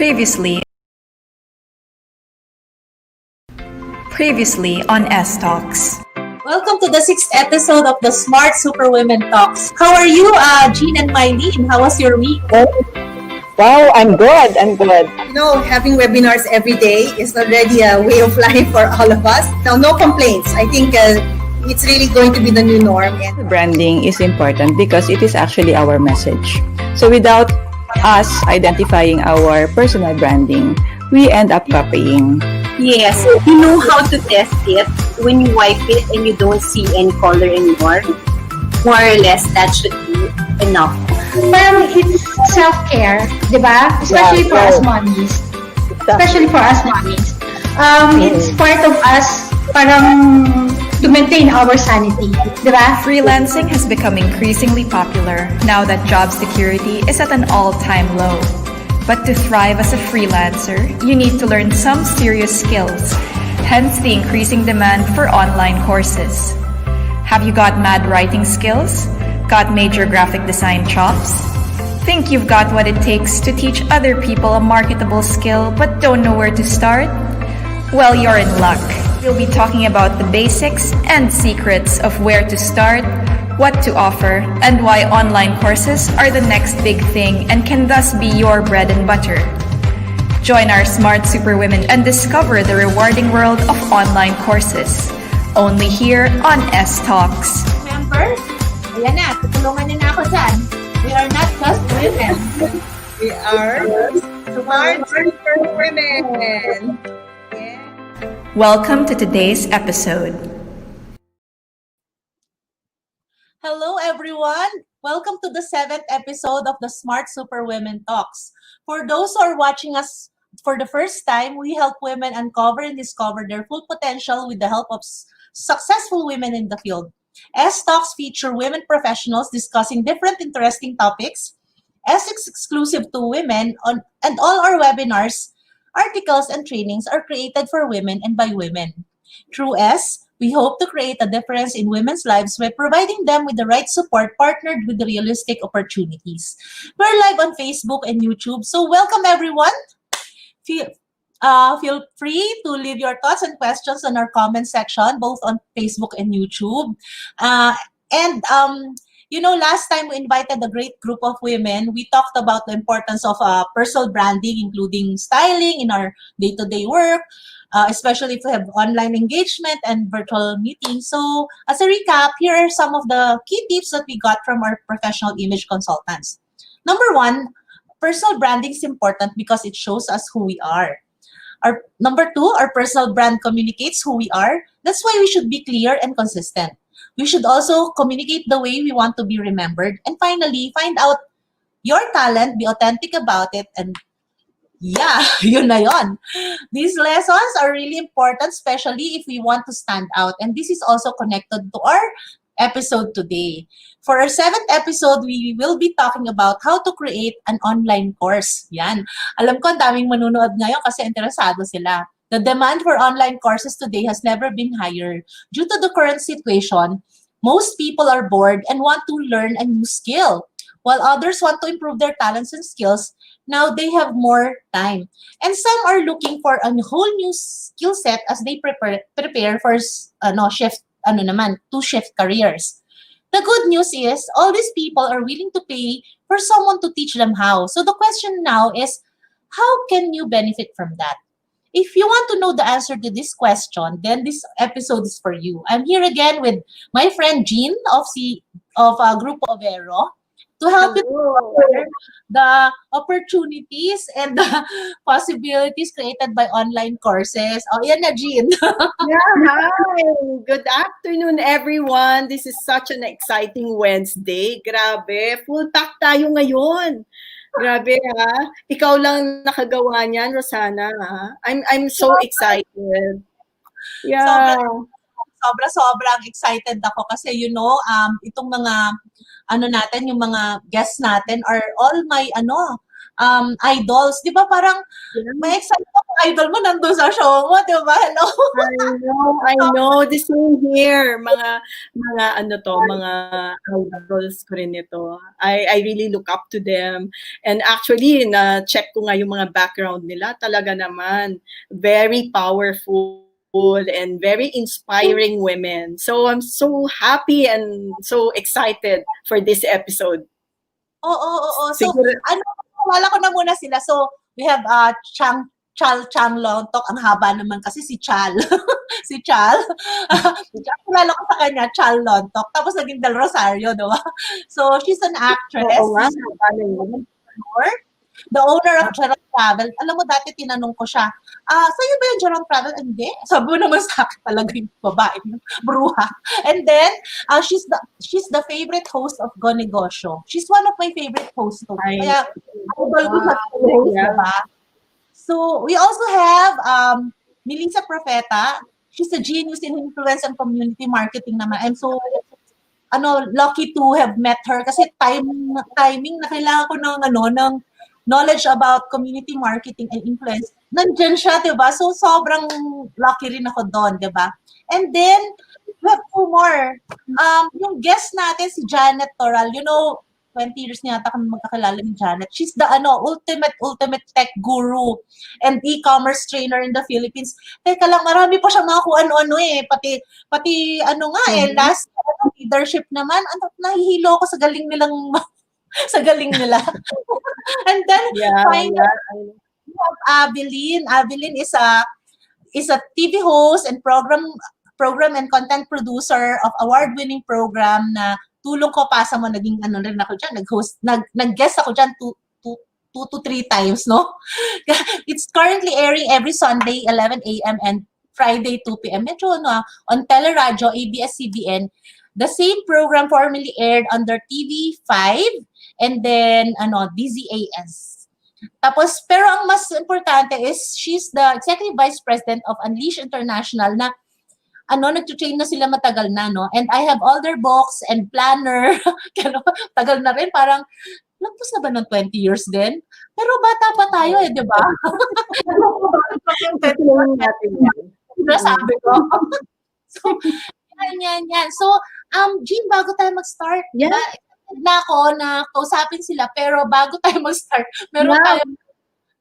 Previously, previously on S Talks. Welcome to the 6th episode of the Smart Superwomen Talks. How are you, Jean and Mylene? How was your week? Wow, I'm good. Having webinars every day is already a way of life for all of us. Now, no complaints. I think it's really going to be the new norm. And Branding is important because it is actually our message. So without us identifying our personal branding, we end up copying. Yes, you know how to test it when you wipe it and you don't see any color anymore. More or less, that should be enough. Parang it's self-care, di ba? Especially for us mommies. Especially for us mommies. It's part of us parang to maintain our sanity, di ba? Freelancing has become increasingly popular now that job security is at an all-time low. But to thrive as a freelancer, you need to learn some serious skills, hence the increasing demand for online courses. Have you got mad writing skills? Got major graphic design chops? Think you've got what it takes to teach other people a marketable skill but don't know where to start? Well, you're in luck. We'll be talking about the basics and secrets of where to start, what to offer, and why online courses are the next big thing and can thus be your bread and butter. Join our smart superwomen and discover the rewarding world of online courses. Only here on S Talks. Members, ayan na, tutulungan niyo na ako dyan. We are not just women. we are Smart Superwomen. Welcome to today's episode. Hello, everyone. Welcome to the 7th episode of the Smart Superwomen Talks. For those who are watching us for the first time, we help women uncover and discover their full potential with the help of successful women in the field. S Talks feature women professionals discussing different interesting topics. S is exclusive to women, and all our webinars, articles, and trainings are created for women and by women. Through S, we hope to create a difference in women's lives by providing them with the right support partnered with the realistic opportunities. We're live on Facebook and YouTube, so welcome everyone. Feel free to leave your thoughts and questions in our comment section, both on Facebook and YouTube. Last time we invited a great group of women. We talked about the importance of personal branding, including styling in our day-to-day work, especially if we have online engagement and virtual meetings. So as a recap, here are some of the key tips that we got from our professional image consultants. Number one, personal branding is important because it shows us who we are. Number two, our personal brand communicates who we are. That's why we should be clear and consistent. We should also communicate the way we want to be remembered. And finally, find out your talent, be authentic about it, and yeah, yun na yun. These lessons are really important, especially if we want to stand out. And this is also connected to our episode today. For our 7th episode, we will be talking about how to create an online course. Yan. Alam ko, ang daming manunood ngayon kasi interesado sila. The demand for online courses today has never been higher. Due to the current situation, most people are bored and want to learn a new skill. While others want to improve their talents and skills, now they have more time. And some are looking for a whole new skill set as they prepare for two-shift careers. The good news is all these people are willing to pay for someone to teach them how. So the question now is, how can you benefit from that? If you want to know the answer to this question, then this episode is for you. I'm here again with my friend Jean of Grupo Overo to help you discover the opportunities and the possibilities created by online courses. Oh, yan na, Jean. Hi! Good afternoon, everyone. This is such an exciting Wednesday. Grabe, full pack tayo ngayon. Grabe ha. Ikaw lang nakagawa niyan, Rosana. Ha? I'm so excited. Yeah. Sobrang excited ako kasi itong mga yung mga guests natin are all my idols. Di ba parang may excited ako idol mo nandun sa show mo, di ba? Hello? I know. The same here. Mga ano to, mga idols ko rin ito. I really look up to them. And actually, na-check ko nga yung mga background nila. Talaga naman, very powerful and very inspiring women. So I'm so happy and so excited for this episode. Oo. So, Siguro- wala ko na muna sila. So, we have Chal Lontok. Ang haba naman kasi si Chal. si Chal. Kilala ko sa kanya, Chal Lontok. Tapos naging Del Rosario, diba? So, she's an actress. Oo nga, She's paano yun? the owner of Jerome Travel. Alam mo, dati tinanong ko siya, sa'yo ba yung Jerome Travel? Hindi. Sabi mo naman sa akin talaga yung babae, bruha. And then, she's the favorite host of Go Negosyo. She's one of my favorite hosts. Kaya, idol ko sa host, diba? So, we also have Melissa Profeta. She's a genius in influence and community marketing naman. I'm so lucky to have met her kasi timing na kailangan ko ng knowledge about community marketing and influence. Nandiyan siya, 'di ba? So sobrang lucky rin ako doon, 'di ba? And then we have two more. Yung guest natin si Janet Toral. 20 years na yata kami magkakilala ni Janet. She's the ultimate tech guru and e-commerce trainer in the Philippines. Teka lang, marami pa siya mga kung ano-ano Pati last leadership naman, nahihilo ko sa galing nilang sa galing nila. And then finally, we have Abilene. Abilene is a TV host and program and content producer of award-winning program na tulong ko pasa mo, naging rin ako dyan, nag-guest ako dyan 2 to 3 times, no? It's currently airing every Sunday, 11 a.m. and Friday, 2 p.m. Medyo, on Teleradio, ABS-CBN. The same program formerly aired under TV5 and then, DZAS. Tapos, pero ang mas importante is, she's the Executive Vice President of Unleash International na nag-train na sila matagal na, no? And I have all their books and planner. Tagal na rin, parang, lagpas na ba ng 20 years din? Pero bata pa tayo di ba? Sabi ko. So, yan. So, Jean, bago tayo mag-start, na ako na kausapin sila, pero bago tayo mag-start,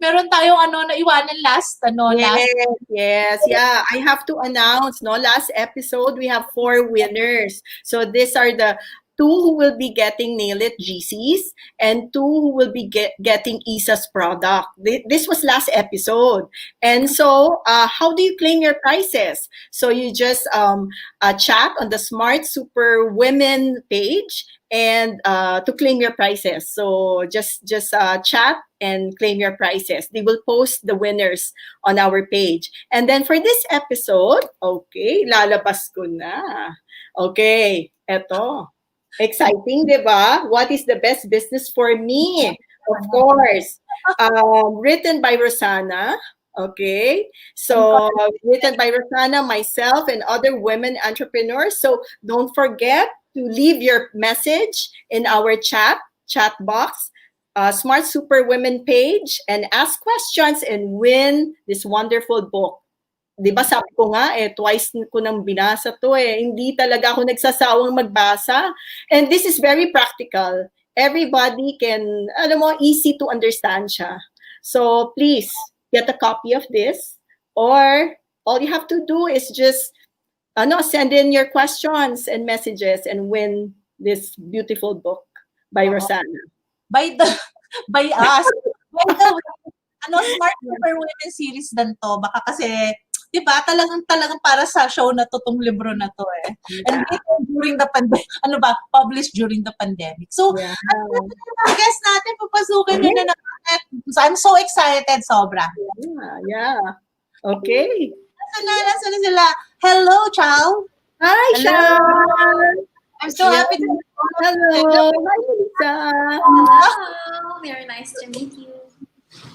meron tayong naiwanan last. Yes. I have to announce, last episode, we have 4 winners. So these are the 2 who will be getting Nail It GCs and 2 who will be getting Isa's product. This was last episode. And so, how do you claim your prizes? So you just chat on the Smart Super Women page and to claim your prizes. So just chat and claim your prizes. They will post the winners on our page. And then for this episode, okay, lalabas ko na. Okay, eto. Exciting, di ba? What is the best business for me? Of course. Written by Rosanna. Okay. So, written by Rosanna, myself, and other women entrepreneurs. So, don't forget to leave your message in our chat box, Smart Super Women page, and ask questions and win this wonderful book. Di ba sabi ko nga, twice ko nang binasa to Hindi talaga ako nagsasawang magbasa. And this is very practical. Everybody can, easy to understand siya. So please, get a copy of this. Or all you have to do is just, send in your questions and messages and win this beautiful book by Rosanna. By us. By the Smart Super Women series din to. Baka kasi, di ba, talagang para sa show na to, tong libro na to And during the pandemic, published during the pandemic. So, ang guest natin, papasukin nyo na natin. So, I'm so excited, sobra. Yeah. Okay. Nasaan na sila? Hello, Chow. Hi, Chow. I'm so happy to Hello. Hi, Lisa. Hello. Very nice to meet you.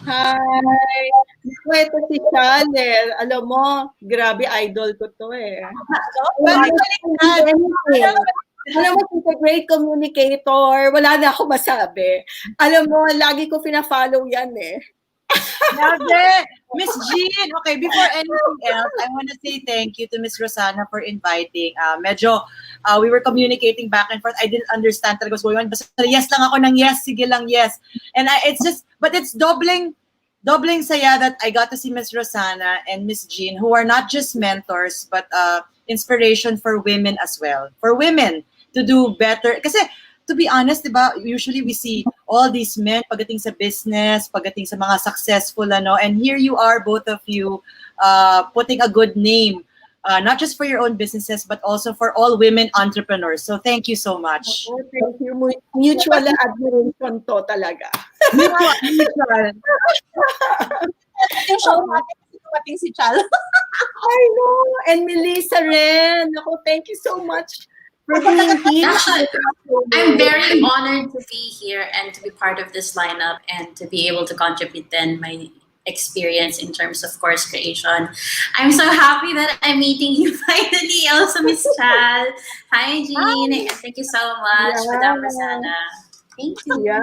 Hi! Ito si Chanel. Alam mo, grabe idol ko to Alam mo, she's a great communicator. Wala na ako masabi. Alam mo, lagi ko fina-follow yan eh. Grabe! Miss Jean, okay, before anything else, I want to say thank you to Miss Rosana for inviting. We were communicating back and forth. I didn't understand talaga what's going on. Basta yes lang ako ng yes, sige lang yes. And but it's doubling saya that I got to see Miss Rosana and Miss Jean, who are not just mentors, but inspiration for women as well. For women to do better. Kasi, to be honest, diba, usually we see all these men pagdating sa business, pagdating sa mga successful, and here you are, both of you, putting a good name, not just for your own businesses, but also for all women entrepreneurs. So thank you so much. Oh, thank you. Mutual admiration to talaga. Mutual. Yung show natin, dumating si Chal. I know. And Melissa rin. Ako, thank you so much for being here. Actually, I'm very honored to be here and to be part of this lineup and to be able to contribute then my experience in terms of course creation. I'm so happy that I'm meeting you finally, also Miss Chal. Hi, Jean. And thank you so much, Madam Rosana. Thank you. Yeah.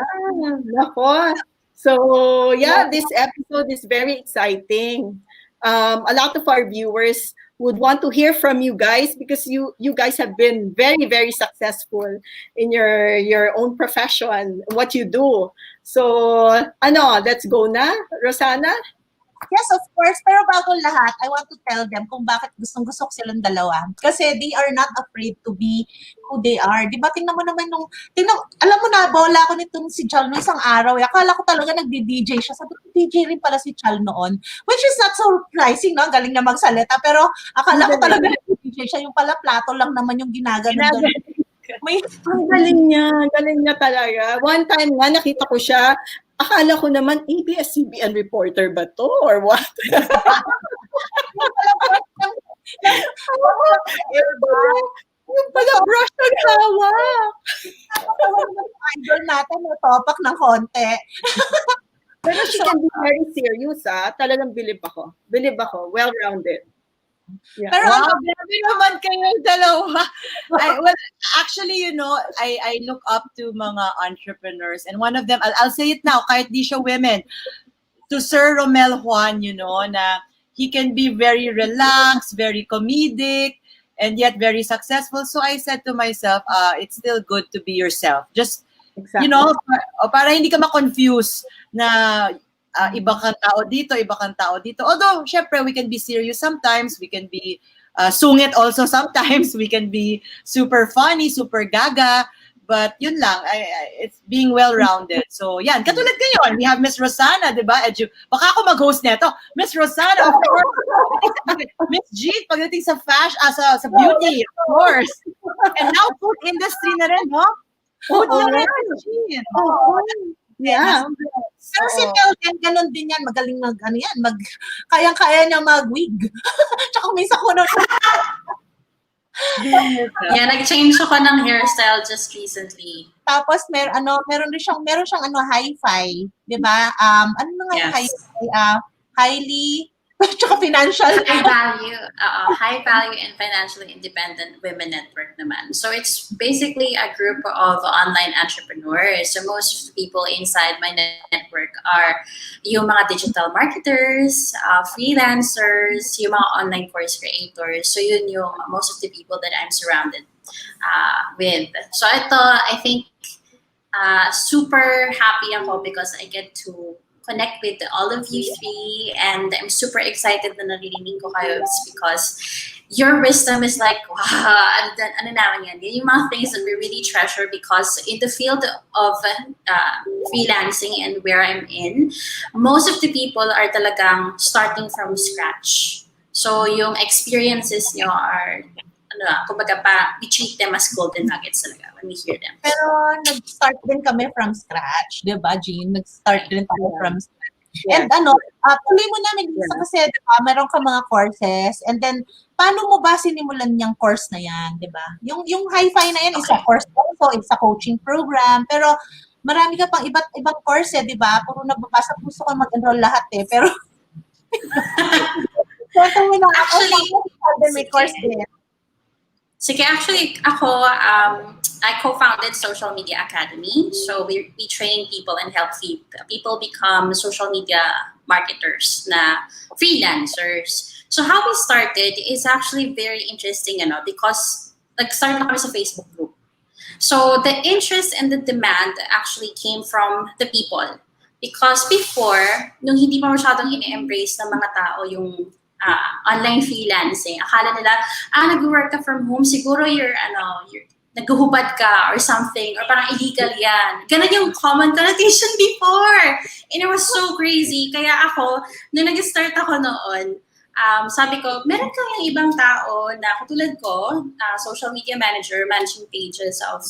Nako. So, yeah, this episode is very exciting. A lot of our viewers would want to hear from you guys because you guys have been very, very successful in your own profession, what you do. So, let's go na, Rosana? Yes, of course. Pero bago lahat, I want to tell them kung bakit gustong-gusto ko silang dalawa. Kasi they are not afraid to be who they are. Di ba, tingnan mo naman alam mo na, bola ko nitong si Chal noong isang araw. Akala ko talaga nagdi-DJ siya. Sabi ko, DJ rin pala si Chal noon. Which is not so surprising, no? Galing na magsalita. Pero akala ko talaga nagdi-DJ siya. Yung pala, plato lang naman yung ginaganon doon. Ang galing niya talaga. One time nga, nakita ko siya, akala ko naman, ABS-CBN reporter ba to? Or what? Yung pala brush ang hawak. Idol natin, topak ng konti. Pero she can be very serious, Talagang believe ako. Well-rounded. Yeah. Pero grabe naman kayo dalawa. Well, actually, I look up to mga entrepreneurs, and one of them, I'll say it now, kahit di siya women, to Sir Romel Juan, na he can be very relaxed, very comedic, and yet very successful. So I said to myself, it's still good to be yourself. Just, Exactly. para hindi ka ma-confuse na iba kang tao dito, iba kang tao dito. Although, syempre, we can be serious sometimes, we can be sungit also sometimes, we can be super funny, super gaga, but yun lang, it's being well-rounded. So, yan, katulad ngayon, we have Miss Rosana, di ba? Baka ako mag-host neto. Miss Rosana, of course. Miss Jean, pagdating sa fashion, sa beauty, of course. And now, food industry na rin, no? Food na rin, Miss Jean. Yeah. Pero si Mel din, ganun din yan. Magaling kayang-kaya niya mag-wig. Tsaka minsan ko na. Yeah, nag-change ako ng hairstyle just recently. Tapos meron siyang hi-fi, 'di ba? Ano na nga yung Yes. hi-fi? Highly tsaka financial. High value and financially independent women network naman. So it's basically a group of online entrepreneurs. So most of the people inside my network are yung mga digital marketers, freelancers, yung mga online course creators. So yun yung most of the people that I'm surrounded with. So I think super happy ako because I get to connect with all of you three, and I'm super excited na naririnig ko kayo because your wisdom is like, wow, ano naman yan? Yung mga things that we really treasure because in the field of freelancing and where I'm in, most of the people are talagang starting from scratch. So yung experiences nyo are, kumbaga we treat them as golden nuggets talaga when we hear them. Pero nag-start din kami from scratch, 'di ba, Jean? Nag-start din tayo from scratch. Yeah. And tuloy mo namin kasi 'di ba, meron ka mga courses, and then paano mo ba sinimulan yung course na 'yan, 'di ba? Yung hi-fi na 'yan is a course also, it's a coaching program, pero marami ka pang iba't ibang course, 'di ba? Puro nababasa, gusto ko mag-enroll lahat pero kwento mo na Actually, may course din. Sige, actually, ako, I co-founded Social Media Academy. So we train people and help people become social media marketers na freelancers. So how we started is actually very interesting, because nag-start na kami sa Facebook group. So the interest and the demand actually came from the people. Because before, nung hindi pa masyadong ini-embrace ng mga tao yung online freelancing, akala nila, nag-work ka from home, siguro you're naghuhubad ka or something, or parang illegal yan. Ganun yung common connotation before. And it was so crazy. Kaya ako, nung nag-start ako noon, sabi ko, meron kang ibang tao na katulad ko, social media manager, managing pages of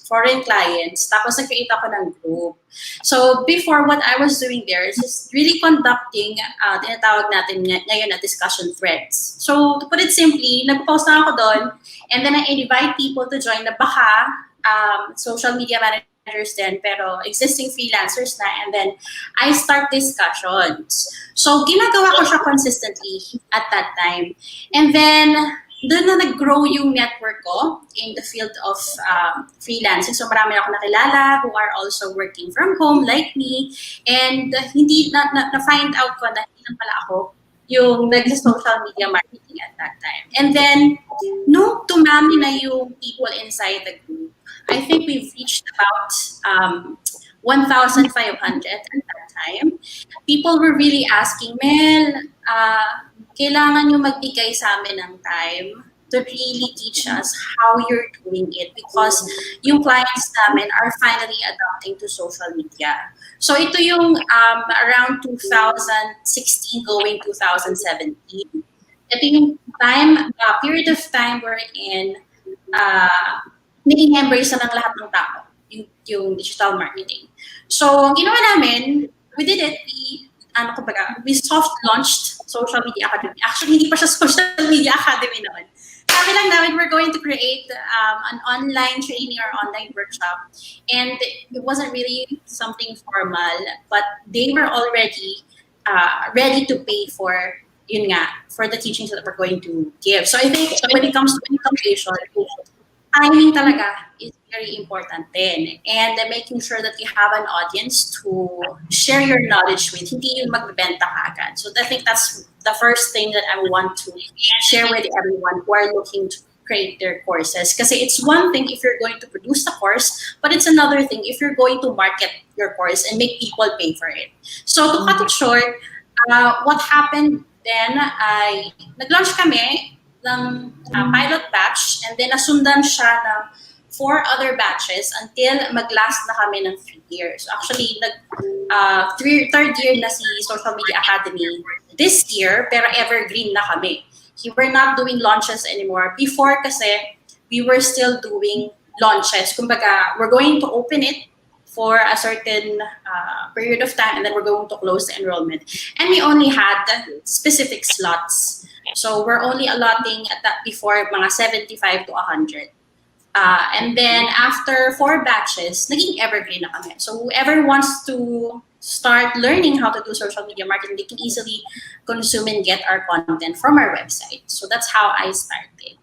foreign clients, tapos nag-create ako ng group. So before, what I was doing there is just really conducting, tinatawag natin ngayon na discussion threads. So to put it simply, nag-post na ako doon, and then I invite people to join na baka social media managers din, pero existing freelancers na, and then I start discussions. So ginagawa ko siya consistently at that time. And then doon na nag-grow yung network ko in the field of freelancing. So marami ako nakilala who are also working from home like me, and hindi na-find out ko na hindi lang pala ako yung nag-social media marketing at that time. And then, nung tumami na yung people inside the group, I think we've reached about 1,500 at that time. People were really asking, Mel, kailangan nyo magbigay sa amin ng time to really teach us how you're doing it, because yung clients namin are finally adapting to social media. So ito yung around 2016 going 2017. Ito yung period of time we're in, naging-embrace na ng lahat ng tao yung digital marketing. So, ang ginawa namin, we did it, we soft-launched Social Media Academy. Actually, hindi pa siya Social Media Academy noon. Sabi lang namin, we're going to create an online training or online workshop. And it wasn't really something formal, but they were already ready to pay for, for the teachings that we're going to give. So I think when it comes to education, timing talaga is very important din. And making sure that you have an audience to share your knowledge with, hindi yung magbebenta ka agad. So I think that's the first thing that I want to share with everyone who are looking to create their courses. Kasi it's one thing if you're going to produce the course, but it's another thing if you're going to market your course and make people pay for it. So to cut it short, what happened then, nag-launch kami ng pilot batch, and then nasundan siya ng 4 other batches until mag-last na kami ng 3 years. Actually, third year na si Social Media Academy this year, pero evergreen na kami. We're not doing launches anymore. Before kasi, we were still doing launches. Kumbaga, we're going to open it for a certain period of time, and then we're going to close the enrollment. And we only had specific slots. So we're only allotting at that before mga 75 to 100. And then after 4 batches, naging evergreen na kami. So whoever wants to start learning how to do social media marketing, they can easily consume and get our content from our website. So that's how I started.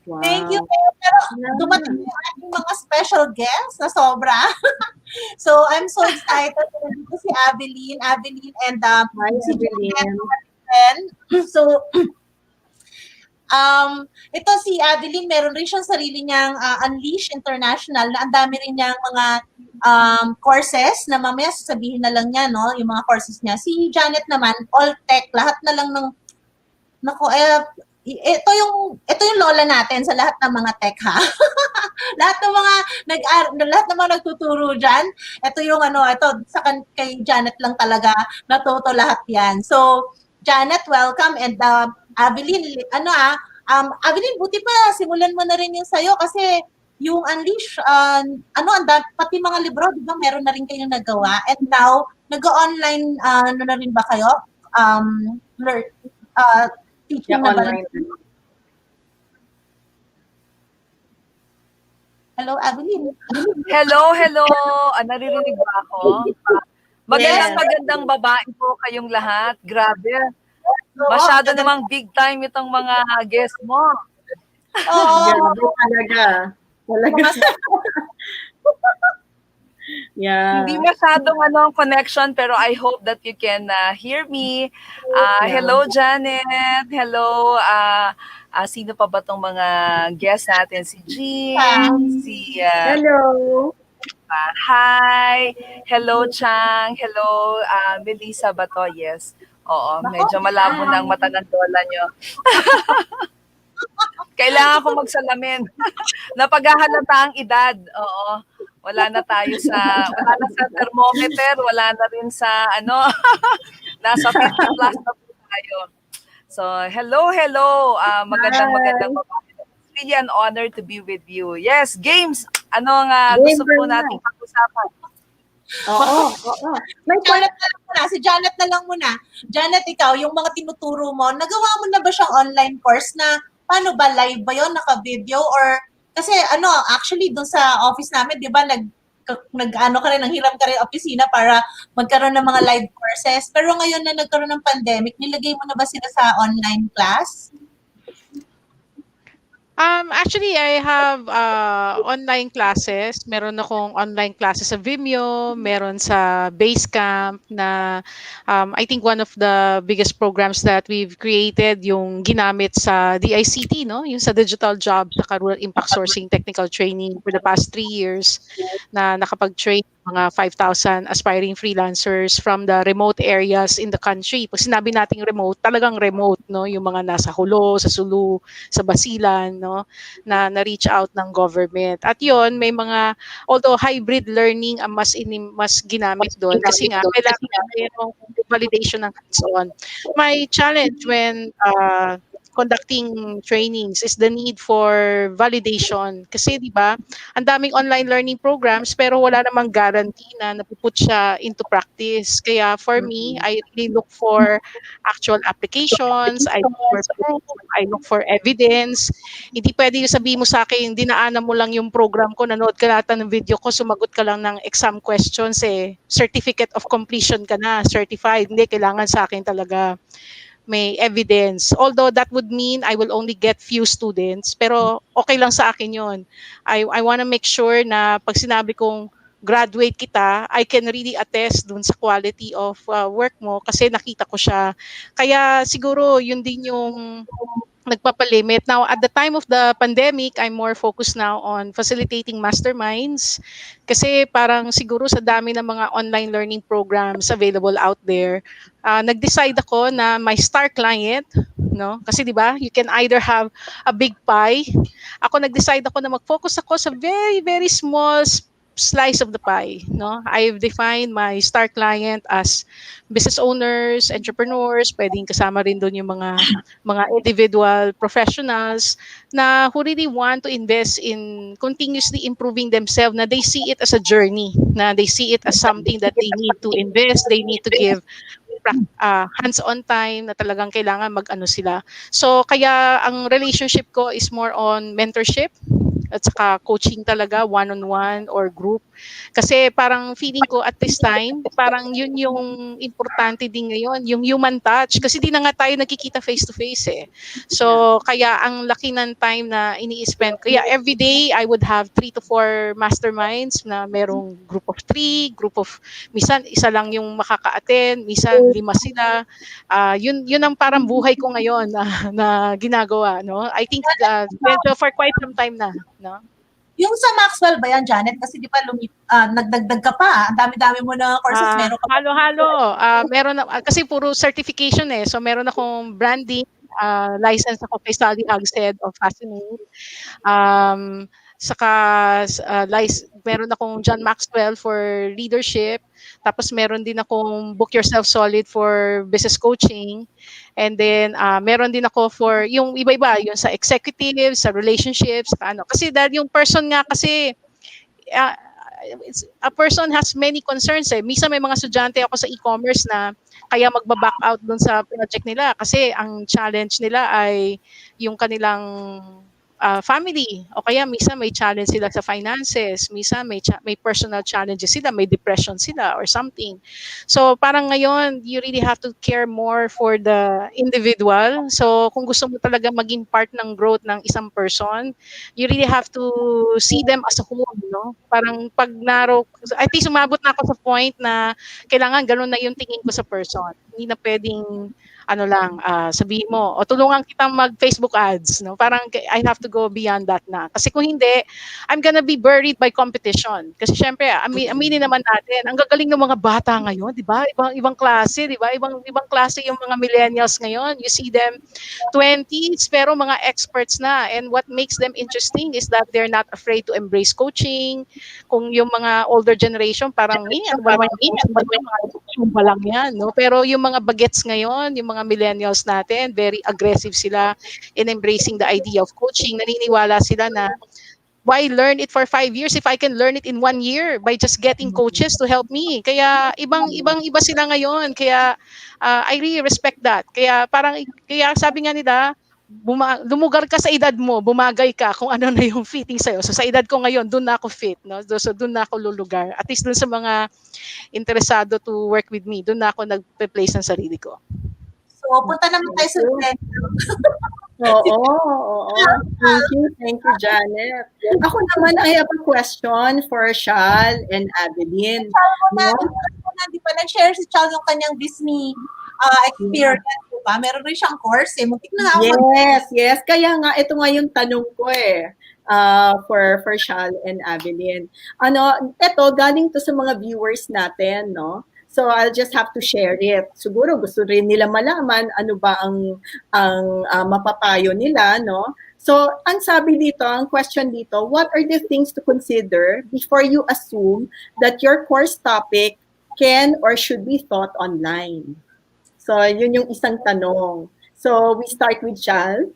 Wow. Thank you. Pero dumating yung ating mga special guests na sobra. So I'm so excited. Ito si Aveline and si Janet. So ito si Aveline, meron rin siyang sarili niyang Unleash International na ang dami rin niyang mga courses na mamaya sasabihin na lang niya, no, yung mga courses niya. Si Janet naman, all tech, lahat na lang ng ito yung lola natin sa lahat ng mga tech, ha. lahat ng mga nagtuturo diyan. Ito yung kay Janet lang talaga natuto lahat 'yan. So Janet, welcome, and Aveline, Aveline, buti pa simulan mo na rin yung sayo kasi yung Unleash, pati mga libro, di ba, meron na rin kayong nagawa, and now nag-online na rin ba kayo? Teaching na ba? Hello, Aveline. Hello. Naririnig ba ako? Magandang babae po kayong lahat. Grabe. Masyado namang big time itong mga guest mo. Oo. Grabe talaga. Talaga. Yeah. Hindi masyadong ang connection, pero I hope that you can hear me. Hello, Janet. Hello. Sino pa ba tong mga guests natin? Si Jean, si Hello. Hi. Hello, Chang. Hello, Melissa ba to? Yes. Oo, medyo malabo na ang mata ng lola nyo. Kailangan ko magsalamin. Napaghahalata ang edad. Oo. Wala na sa thermometer, wala na rin sa nasa 50 plus na po tayo. So, hello. Magandang babae. It's really an honor to be with you. Yes, games. Ano ang gusto po nating pag-usapan? Oo. May Janet na lang muna. Si Janet na lang muna. Janet, ikaw, yung mga tinuturo mo, nagawa mo na ba siyang online course na paano ba? Live ba yun? Naka-video? Or kasi actually doon sa office namin, di ba, nag-ano ka rin, nanghiram ka rin opisina para magkaroon ng mga live courses. Pero ngayon na nagkaroon ng pandemic, nilagay mo na ba sila sa online class? Actually, I have online classes. Meron akong online classes sa Vimeo, meron sa Basecamp na I think one of the biggest programs that we've created yung ginamit sa DICT, no? Yung sa Digital Jobs sa Rural Impact Sourcing Technical Training for the past 3 years na nakapag-train mga 5,000 aspiring freelancers from the remote areas in the country. Pag sinabi nating remote, talagang remote, no? Yung mga nasa Hulo, sa Sulu, sa Basilan, no? Na-reach out ng government. At yon may mga, although hybrid learning ang mas ginamit doon kasi nga kailangan mayroong validation ng hands-on. My challenge when conducting trainings is the need for validation. Kasi di ba, ang daming online learning programs pero wala namang guarantee na napuput siya into practice. Kaya for me, I really look for actual applications, I look for proof, I look for evidence. Hindi pwede yung sabihin mo sa akin, dinaanan mo lang yung program ko, nanood ka lahat ng video ko, sumagot ka lang ng exam questions, certificate of completion ka na, certified. Hindi, kailangan sa akin talaga may evidence. Although that would mean I will only get few students, pero okay lang sa akin yun. I want to make sure na pag sinabi kong graduate kita, I can really attest dun sa quality of work mo kasi nakita ko siya. Kaya siguro yun din yung nagpapalimit. Now, at the time of the pandemic, I'm more focused now on facilitating masterminds kasi parang siguro sa dami ng mga online learning programs available out there, nag-decide ako na my star client, no? Kasi 'di ba, you can either have a big pie. Ako nag-decide ako na mag-focus ako sa very very small slice of the pie, no? I've defined my star client as business owners, entrepreneurs, pwedeng kasama rin doon yung mga individual professionals na who really want to invest in continuously improving themselves, na they see it as a journey, na they see it as something that they need to invest, they need to give hands-on time na talagang kailangan mag-ano sila. So kaya ang relationship ko is more on mentorship at saka coaching talaga, one-on-one or group. Kasi parang feeling ko at this time, parang yun yung importante din ngayon, yung human touch. Kasi di na nga tayo nakikita face-to-face eh. So kaya ang laki ng time na ini-spend. Kaya every day, I would have 3 to 4 masterminds na merong group of 3, minsan isa lang yung makaka-attend, minsan 5 sila. Yun ang parang buhay ko ngayon na ginagawa. No? I think medyo for quite some time na. No? Yung sa Maxwell ba yan, Janet? Kasi di ba nagdagdag ka pa. Ang dami-dami mo na courses. Meron ka pa. Halo-halo. Meron na, kasi puro certification eh. So meron akong branding, license ako kay Sally Hogshead of Fascinate. Saka meron akong John Maxwell for leadership. Tapos meron din akong Book Yourself Solid for business coaching. And then meron din ako for yung iba-iba, yung sa executives, sa relationships, kasi dahil yung person nga kasi a person has many concerns eh. Minsan may mga estudyante ako sa e-commerce na kaya magba-back out dun sa project nila kasi ang challenge nila ay yung kanilang family, o kaya minsan may challenge sila sa finances, minsan may personal challenges sila, may depression sila or something. So parang ngayon, you really have to care more for the individual. So kung gusto mo talaga maging part ng growth ng isang person, you really have to see them as a whole, no? Parang pag I think sumabot na ako sa point na kailangan ganun na yung tingin ko sa person. Hindi na pwedeng sabihin mo, o tulungan kitang mag-Facebook ads, no? Parang I have to go beyond that na. Kasi kung hindi, I'm gonna be buried by competition. Kasi syempre, aminin naman natin, ang gagaling ng mga bata ngayon, di ba? Ibang klase, di ba? Ibang klase yung mga millennials ngayon. You see them 20s, pero mga experts na. And what makes them interesting is that they're not afraid to embrace coaching. Kung yung mga older generation, parang, ba lang yan, no? Pero yung mga bagets ngayon, yung mga millennials natin, very aggressive sila in embracing the idea of coaching. Naniniwala sila na why learn it for 5 years if I can learn it in 1 year by just getting coaches to help me. Kaya iba sila ngayon. Kaya I really respect that. Kaya sabi nga nila, lumugar ka sa edad mo, bumagay ka kung ano na yung fitting sa'yo. So sa edad ko ngayon, doon na ako fit, no? So doon na ako lulugar. At least doon sa mga interesado to work with me, doon na ako nagpe-place ng sarili ko. So, punta naman tayo sa Oo. Thank you, Janet. Ako naman, I have a question for Shal and Adeline. Di ba nag-share si Chal yung kanyang Disney experience, di ba? Meron rin siyang course eh. Muntik na ako. Yes. Kaya nga, ito nga yung tanong ko for Shal and Adeline. Ito, galing to sa mga viewers natin, no? So I'll just have to share it. Siguro gusto rin nila malaman ano ba ang mapapayo nila, no? So ang sabi dito, ang question dito, what are the things to consider before you assume that your course topic can or should be taught online? So yun yung isang tanong. So we start with Shal.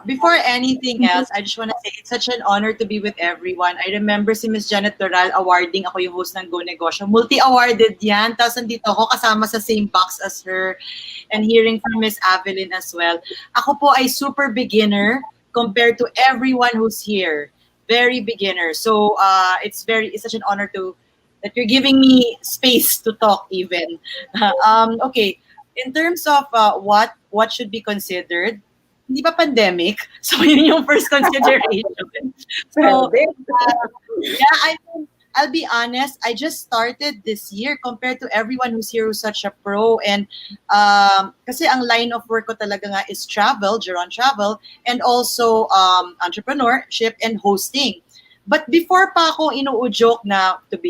Before anything else, I just want to say it's such an honor to be with everyone. I remember si Miss Janet Doral awarding ako yung host ng Go Negosyo. Multi-awarded yan. Tapos nandito ako kasama sa same box as her and hearing from Miss Avelyn as well. Ako po ay super beginner compared to everyone who's here. Very beginner. So it's such an honor that you're giving me space to talk even. Okay. In terms of what should be considered, hindi ba pandemic? So, yun yung first consideration. So, I'll be honest, I just started this year compared to everyone who's here who's such a pro. And kasi ang line of work ko talaga nga is travel, Geron Travel, and also entrepreneurship and hosting. But before pa ako inuudyok na to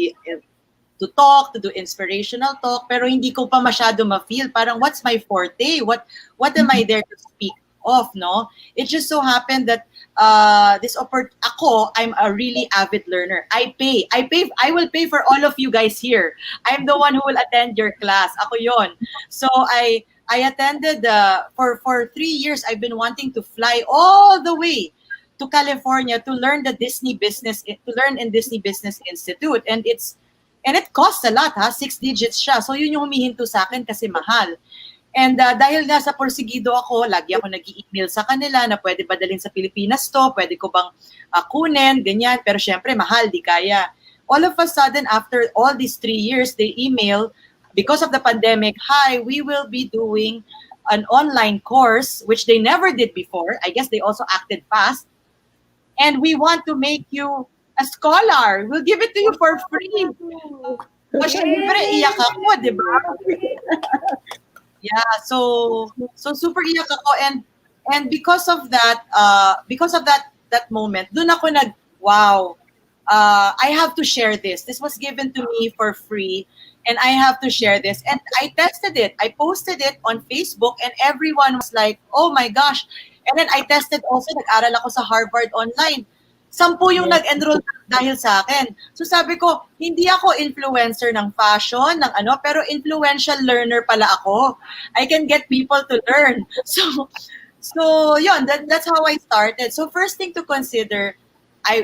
talk, to do inspirational talk, pero hindi ko pa masyado ma-feel. Parang, what's my forte? What am I there to speak of, no? It just so happened that I'm a really avid learner. I will pay for all of you guys here. I'm the one who will attend your class. Ako yon. So I attended for 3 years. I've been wanting to fly all the way to California to learn in Disney Business Institute, and it costs a lot, 6 digits siya. So yun yung humihinto sa akin kasi mahal. And dahil nga sa porsigido ako, lagi ako nag-i-email sa kanila na pwede ba dalhin sa Pilipinas to, pwede ko bang kunin, ganyan. Pero syempre, mahal, di kaya. All of a sudden, after all these 3 years, they email, because of the pandemic, hi, we will be doing an online course, which they never did before. I guess they also acted fast. And we want to make you a scholar. We'll give it to you for free. So, syempre, iyak ako, di ba? Yeah, so super iyak ako, and because of that moment, dun ako I have to share this. This was given to me for free, and I have to share this. And I tested it. I posted it on Facebook, and everyone was like, "Oh my gosh!" And then I tested also. Nag-aral ako sa Harvard online. 10 yung nag-enroll dahil sa akin. So sabi ko, hindi ako influencer ng fashion, pero influential learner pala ako. I can get people to learn. So yun, that's how I started. So first thing to consider,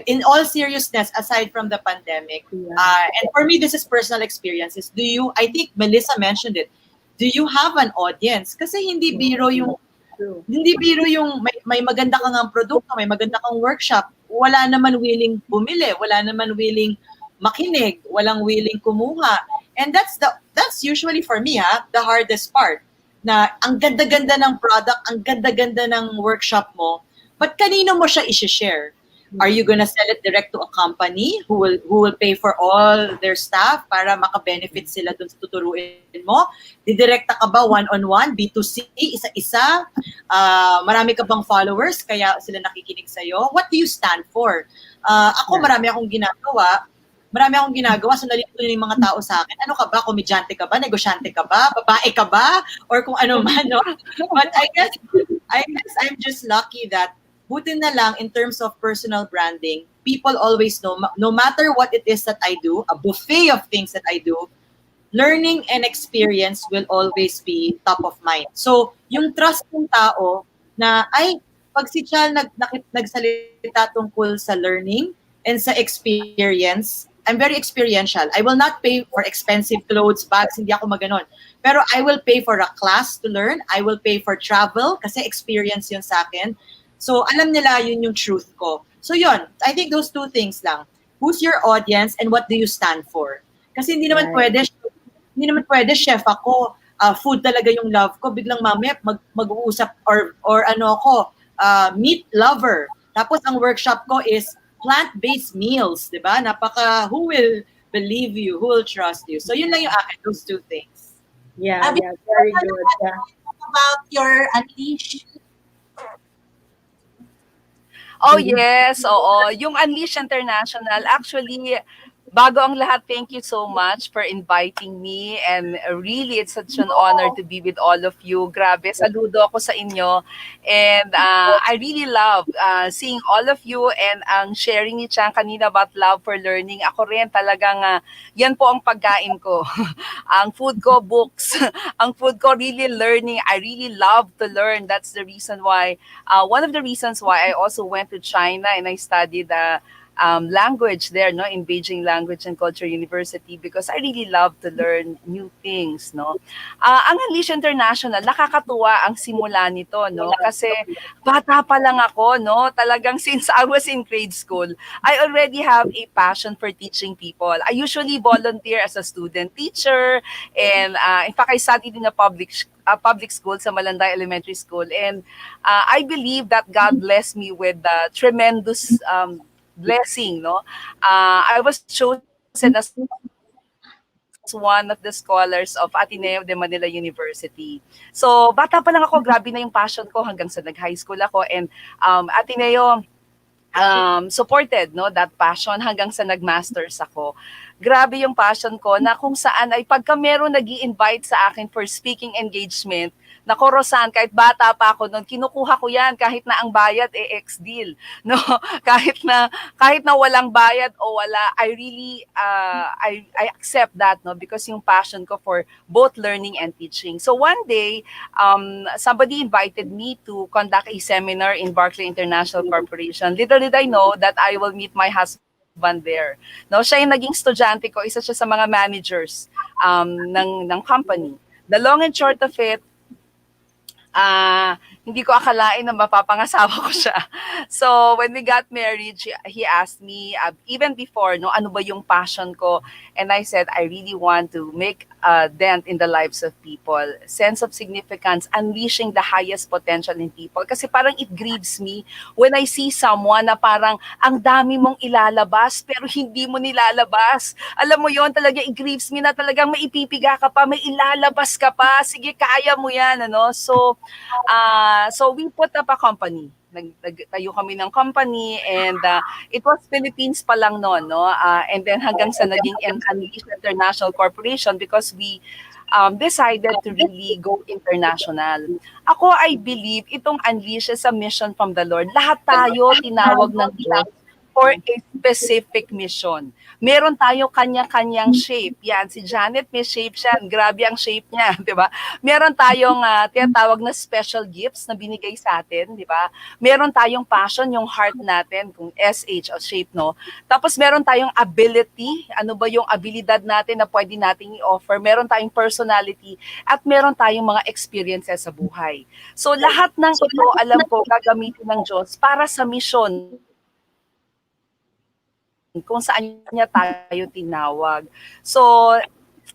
in all seriousness, aside from the pandemic, and for me, this is personal experiences. I think Melissa mentioned it, do you have an audience? Kasi hindi biro yung Hindi biro yung may maganda kang ang produkto, may maganda kang workshop, wala naman willing bumili, wala naman willing makinig, walang willing kumuha. And that's usually for me the hardest part. Na ang ganda-ganda ng product, ang ganda-ganda ng workshop mo, but kanino mo siya i-share? Are you gonna sell it direct to a company who will pay for all their staff para maka-benefit sila dun sa tuturuin mo? Didirekta ka ba one-on-one, B2C, isa-isa? Marami ka bang followers kaya sila nakikinig sa'yo? What do you stand for? Ako, marami akong ginagawa, so nalito yung mga tao sa akin. Ano ka ba? Komedyante ka ba? Negosyante ka ba? Babae ka ba? Or kung ano man, no? But I guess I'm just lucky that buti na lang in terms of personal branding, people always know, no matter what it is that I do, a buffet of things that I do, learning and experience will always be top of mind. So, yung trust ng tao na, pag si Chal nagsalita tungkol sa learning and sa experience, I'm very experiential. I will not pay for expensive clothes, bags, hindi ako maganon. Pero I will pay for a class to learn. I will pay for travel kasi experience yun sa akin. So, alam nila yun yung truth ko. So, yun. I think those two things lang. Who's your audience and what do you stand for? Kasi hindi naman pwede, chef ako, food talaga yung love ko, biglang mamaya mag-uusap or ano ako, meat lover. Tapos, ang workshop ko is plant-based meals, di ba? Who will believe you? Who will trust you? So, yun lang yung akin, those two things. Yeah, very good. Yeah. About your Unleash. Oh yes, oo. Yung Unleash International, actually, bago ang lahat, thank you so much for inviting me, and really, it's such an honor to be with all of you. Grabe, saludo ako sa inyo, and I really love seeing all of you, and ang sharing ni Chang kanina about love for learning. Ako rin talagang, yan po ang pagkain ko. Ang food ko, books. Ang food ko, really learning. I really love to learn. That's the reason why, one of the reasons why I also went to China and I studied language there, no, in Beijing Language and Culture University, because I really love to learn new things, no. Ang Unleash International, nakakatuwa ang simula nito, no, kasi bata pa lang ako, no, talagang since I was in grade school, I already have a passion for teaching people. I usually volunteer as a student teacher, and in fact, I studied in a public school sa Malanday Elementary School, and I believe that God blessed me with tremendous blessing, no. I was chosen as one of the scholars of Ateneo de Manila University. So, bata pa lang ako, grabe na yung passion ko hanggang sa nag-high school ako, and Ateneo supported, no, that passion hanggang sa nag-masters ako. Grabe yung passion ko na kung saan ay pagka meron nag-i-invite sa akin for speaking engagement, nako Rosan, kahit bata pa ako noon, kinukuha ko yan kahit na ang bayad ex-deal, no? kahit na walang bayad o wala, I really I accept that, no, because yung passion ko for both learning and teaching. So one day, somebody invited me to conduct a seminar in Barclay International Corporation. Little did I know that I will meet my husband there. No, siya yung naging estudyante ko, isa siya sa mga managers ng company. The long and short of it, hindi ko akalain na mapapangasawa ko siya. So, when we got married, he asked me, even before, no, ano ba yung passion ko? And I said, I really want to make a dent in the lives of people. Sense of significance, unleashing the highest potential in people. Kasi parang it grieves me when I see someone na parang ang dami mong ilalabas, pero hindi mo nilalabas. Alam mo yon, talaga it grieves me na talagang maipipiga ka pa, may ilalabas ka pa. Sige, kaya mo yan, ano? So we put up a company. Nagtayo kami ng company, and it was Philippines pa lang noon, no? And then hanggang sa naging Unleash International Corporation, because we decided to really go international. Ako, I believe itong Unleash is a mission from the Lord. Lahat tayo tinawag ng Diyos for a specific mission. Meron tayo kanya-kanyang shape. Yan, si Janet may shape siya. Grabe ang shape niya, di ba? Meron tayong tinatawag na special gifts na binigay sa atin, di ba? Meron tayong passion, yung heart natin, kung SH o shape, no? Tapos meron tayong ability, ano ba yung abilidad natin na pwede nating i-offer? Meron tayong personality, at meron tayong mga experiences sa buhay. So lahat ng ito, alam ko, gagamitin ng Diyos para sa mission kung saan niya tayo tinawag. So,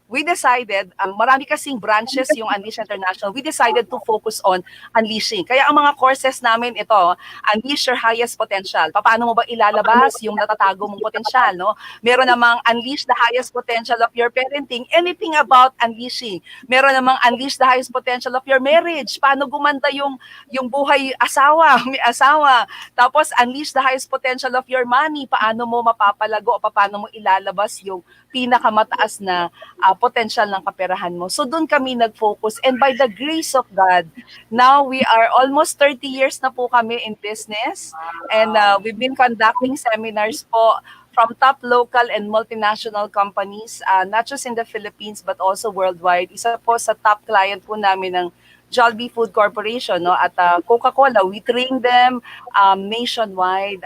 we decided, marami kasing branches yung Unleash International, we decided to focus on unleashing. Kaya ang mga courses namin ito, Unleash Your Highest Potential. Paano mo ba ilalabas yung natatago mong potensyal, no? Meron namang Unleash the Highest Potential of Your Parenting, anything about unleashing. Meron namang Unleash the Highest Potential of Your Marriage, paano gumanda yung buhay asawa, may asawa. Tapos Unleash the Highest Potential of Your Money, paano mo mapapalago o paano mo ilalabas yung pinakamataas na potential ng kaperahan mo. So doon kami nag-focus, and by the grace of God, now we are almost 30 years na po kami in business, and we've been conducting seminars po from top local and multinational companies, not just in the Philippines but also worldwide. Isa po sa top client po namin ng Jollibee Food Corporation, no, at Coca-Cola. We train them nationwide,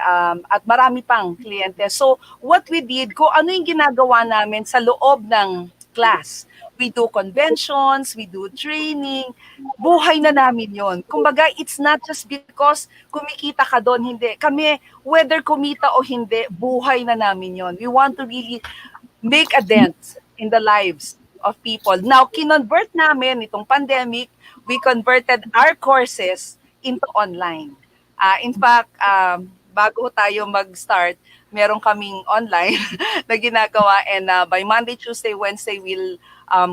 at marami pang kliyente. So what we did, kung ano yung ginagawa namin sa loob ng class, we do conventions, we do training, buhay na namin yon. Kumbaga, it's not just because kumikita ka doon, hindi. Kami, whether kumita o hindi, buhay na namin yon. We want to really make a dent in the lives of people. Now, kinonvert namin itong pandemic, we converted our courses into online. In fact, bago tayo mag-start, meron kaming online na ginagawa, and by Monday, Tuesday, Wednesday, we'll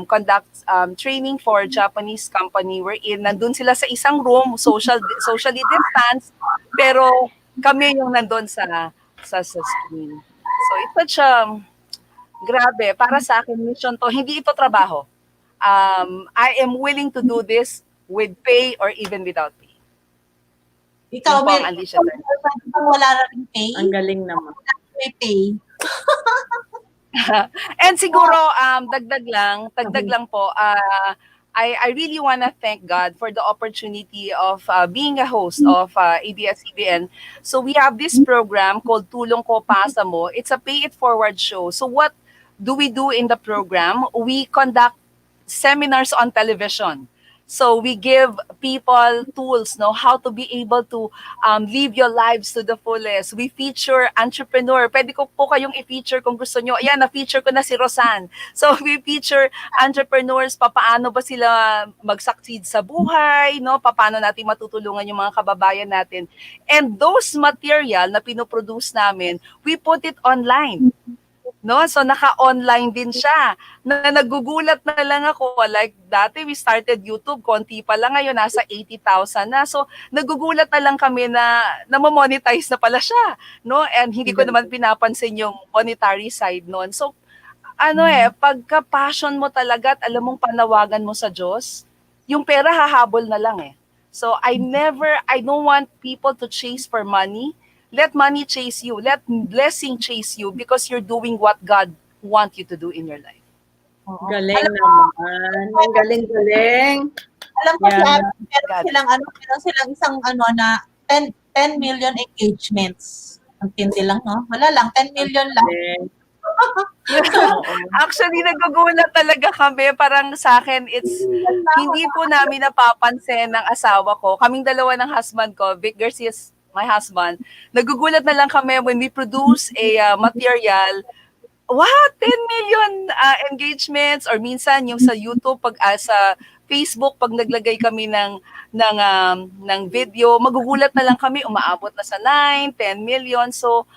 conduct training for Japanese company wherein nandun sila sa isang room, socially distanced, pero kami yung nandun sa screen. So ito siya, grabe, para sa akin, mission to, hindi ito trabaho. I am willing to do this with pay or even without pay. Ikaw, May wala rin pay? Ang galing naman. May pay. And siguro, dagdag lang po, I really want to thank God for the opportunity of being a host of ABS-CBN. So we have this program called Tulong Ko Pasa Mo. It's a pay it forward show. So what do we do in the program? We conduct seminars on television. So we give people tools, no, how to be able to live your lives to the fullest. We feature entrepreneur. Pwede ko po kayong i-feature kung gusto nyo. Ayan, na-feature ko na si Rosan. So we feature entrepreneurs, paano ba sila mag-succeed sa buhay, no? Paano natin matutulungan yung mga kababayan natin. And those material na pinoproduce namin, we put it online. No, so naka-online din siya. Na nagugulat na lang ako, like dati we started YouTube, konti pa lang, ngayon nasa 80,000 na. So nagugulat na lang kami na ma-monetize na pala siya, no? And hindi ko naman pinapansin yung monetary side noon. So pagka passion mo talaga at alam mong panawagan mo sa Diyos, yung pera hahabol na lang eh. So I don't want people to chase for money. Let money chase you. Let blessing chase you because you're doing what God wants you to do in your life. Galing naman. Ang galing-galing. Alam ko meron silang isang na 10 million engagements. Ang tindi lang, no? Wala lang, 10 million lang. Actually, nagugulat talaga kami. Parang sa akin, hindi po namin napapansin ng asawa ko. Kaming dalawa ng husband ko, Vic Garcia, my husband, nagugulat na lang kami when we produce a material. What? 10 million engagements, or minsan yung sa YouTube, sa Facebook, pag naglagay kami ng video, magugulat na lang kami, umaabot na sa 9, 10 million. So,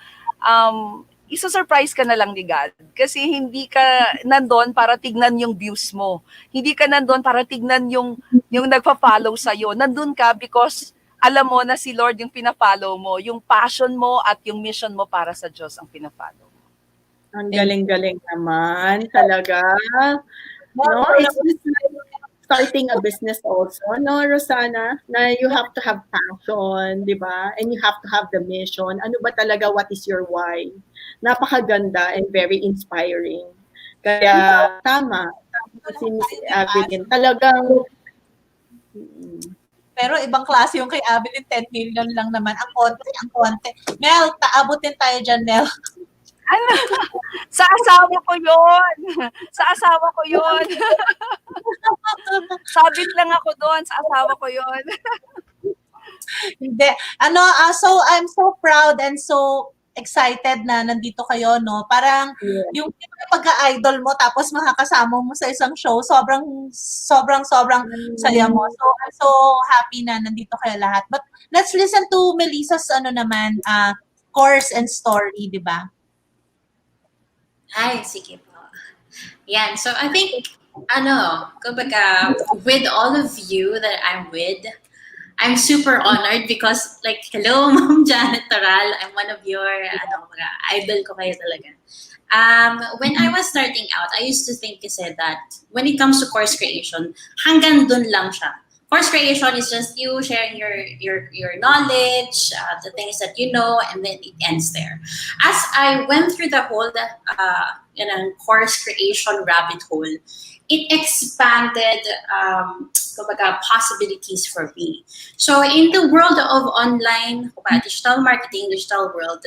isa-surprise ka na lang ni God. Kasi hindi ka nandun para tignan yung views mo. Hindi ka nandun para tignan yung nagpa-follow sa'yo. Nandun ka because alam mo na si Lord yung pina-follow mo, yung passion mo at yung mission mo para sa Diyos ang pina-follow mo. Ang galing-galing naman, talaga. No, starting a business also, no, Rosana? Na you have to have passion, di ba? And you have to have the mission. Ano ba talaga, what is your why? Napakaganda and very inspiring. Kaya, tama. Si Miss Abilene, talagang, Pero ibang klase yung kay Abilene, 10 million lang naman. Ang konti, ang konti. Mel, taabutin tayo dyan, Mel. Ano? Sa asawa ko yun. Sa asawa ko yun. Sabit lang ako doon. Sa asawa ko yun. Hindi. So I'm so proud and so excited na nandito kayo, no? Parang yung pagka-idol mo tapos makakasama mo sa isang show, sobrang saya mo. So I'm so happy na nandito kayo lahat. But let's listen to Melissa's course and story, di ba? Hi, sige po. Yan, so I think, kumbaga, with all of you that I'm with, I'm super honored because, like, hello, Ma'am Janet Toral. I'm one of your, idol ko kayo talaga. When I was starting out, I used to think kasi that when it comes to course creation, hanggang dun lang siya. Course creation is just you sharing your knowledge, the things that you know, and then it ends there. As I went through the whole course creation rabbit hole, it expanded possibilities for me. So in the world of online, digital marketing, digital world,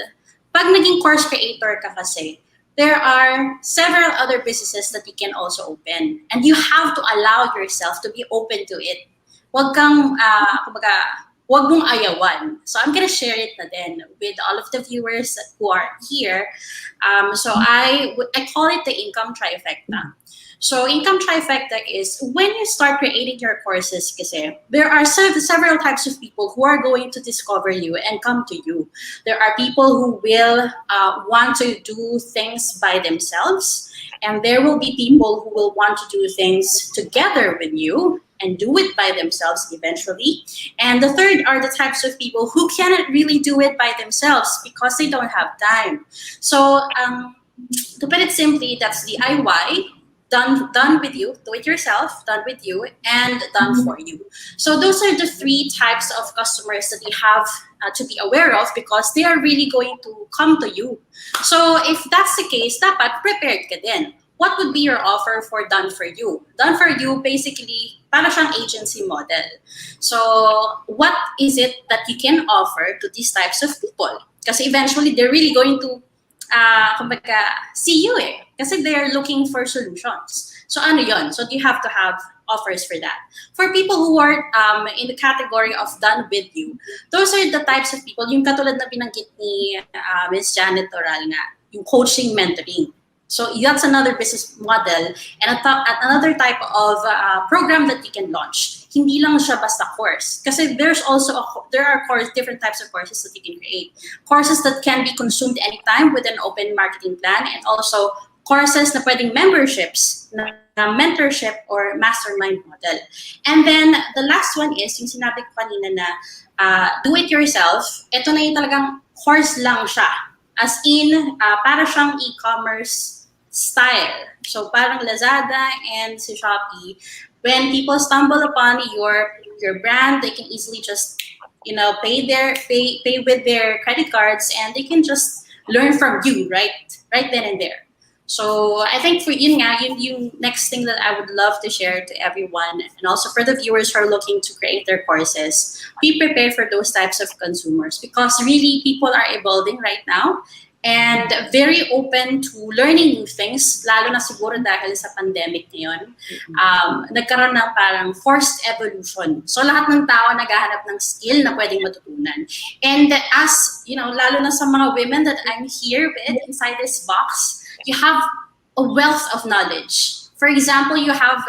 pag naging course creator ka kasi, there are several other businesses that you can also open. And you have to allow yourself to be open to it. Wag kang, wag mong ayawan. So I'm gonna share it na din with all of the viewers who are here. So I call it the income trifecta. So income trifecta is when you start creating your courses kasi, there are several types of people who are going to discover you and come to you. There are people who will want to do things by themselves, and there will be people who will want to do things together with you and do it by themselves eventually. And the third are the types of people who cannot really do it by themselves because they don't have time. So to put it simply, that's DIY, done with you, do it yourself, done with you, and done for you. So those are the three types of customers that you have to be aware of because they are really going to come to you. So if that's the case, dapat prepared ka din. What would be your offer for done for you? Done for you, basically, para siyang agency model. So what is it that you can offer to these types of people? Kasi eventually, they're really going to see you kasi they're looking for solutions. So ano yon? So you have to have offers for that. For people who are in the category of done with you, those are the types of people, yung katulad na binanggit ni Ms. Janet Toral nga, yung coaching, mentoring. So that's another business model and another type of program that you can launch. Hindi lang siya basta course. Kasi there are different types of courses that you can create. Courses that can be consumed anytime with an open marketing plan, and also courses na pwedeng memberships, na mentorship or mastermind model. And then the last one is yung sinabi ko kanina na do it yourself. Ito na yung talagang course lang siya. As in, para siyang e-commerce style. So parang Lazada and si Shopee, when people stumble upon your brand, they can easily just pay with their credit cards, and they can just learn from you right then and there. So I think for yung next thing that I would love to share to everyone, and also for the viewers who are looking to create their courses, be prepared for those types of consumers because really people are evolving right now and very open to learning new things, lalo na siguro dahil sa pandemic ngayon. Nagkaroon ng parang forced evolution. So lahat ng tao naghahanap ng skill na pwedeng matutunan. And as, lalo na sa mga women that I'm here with inside this box, you have a wealth of knowledge. For example, you have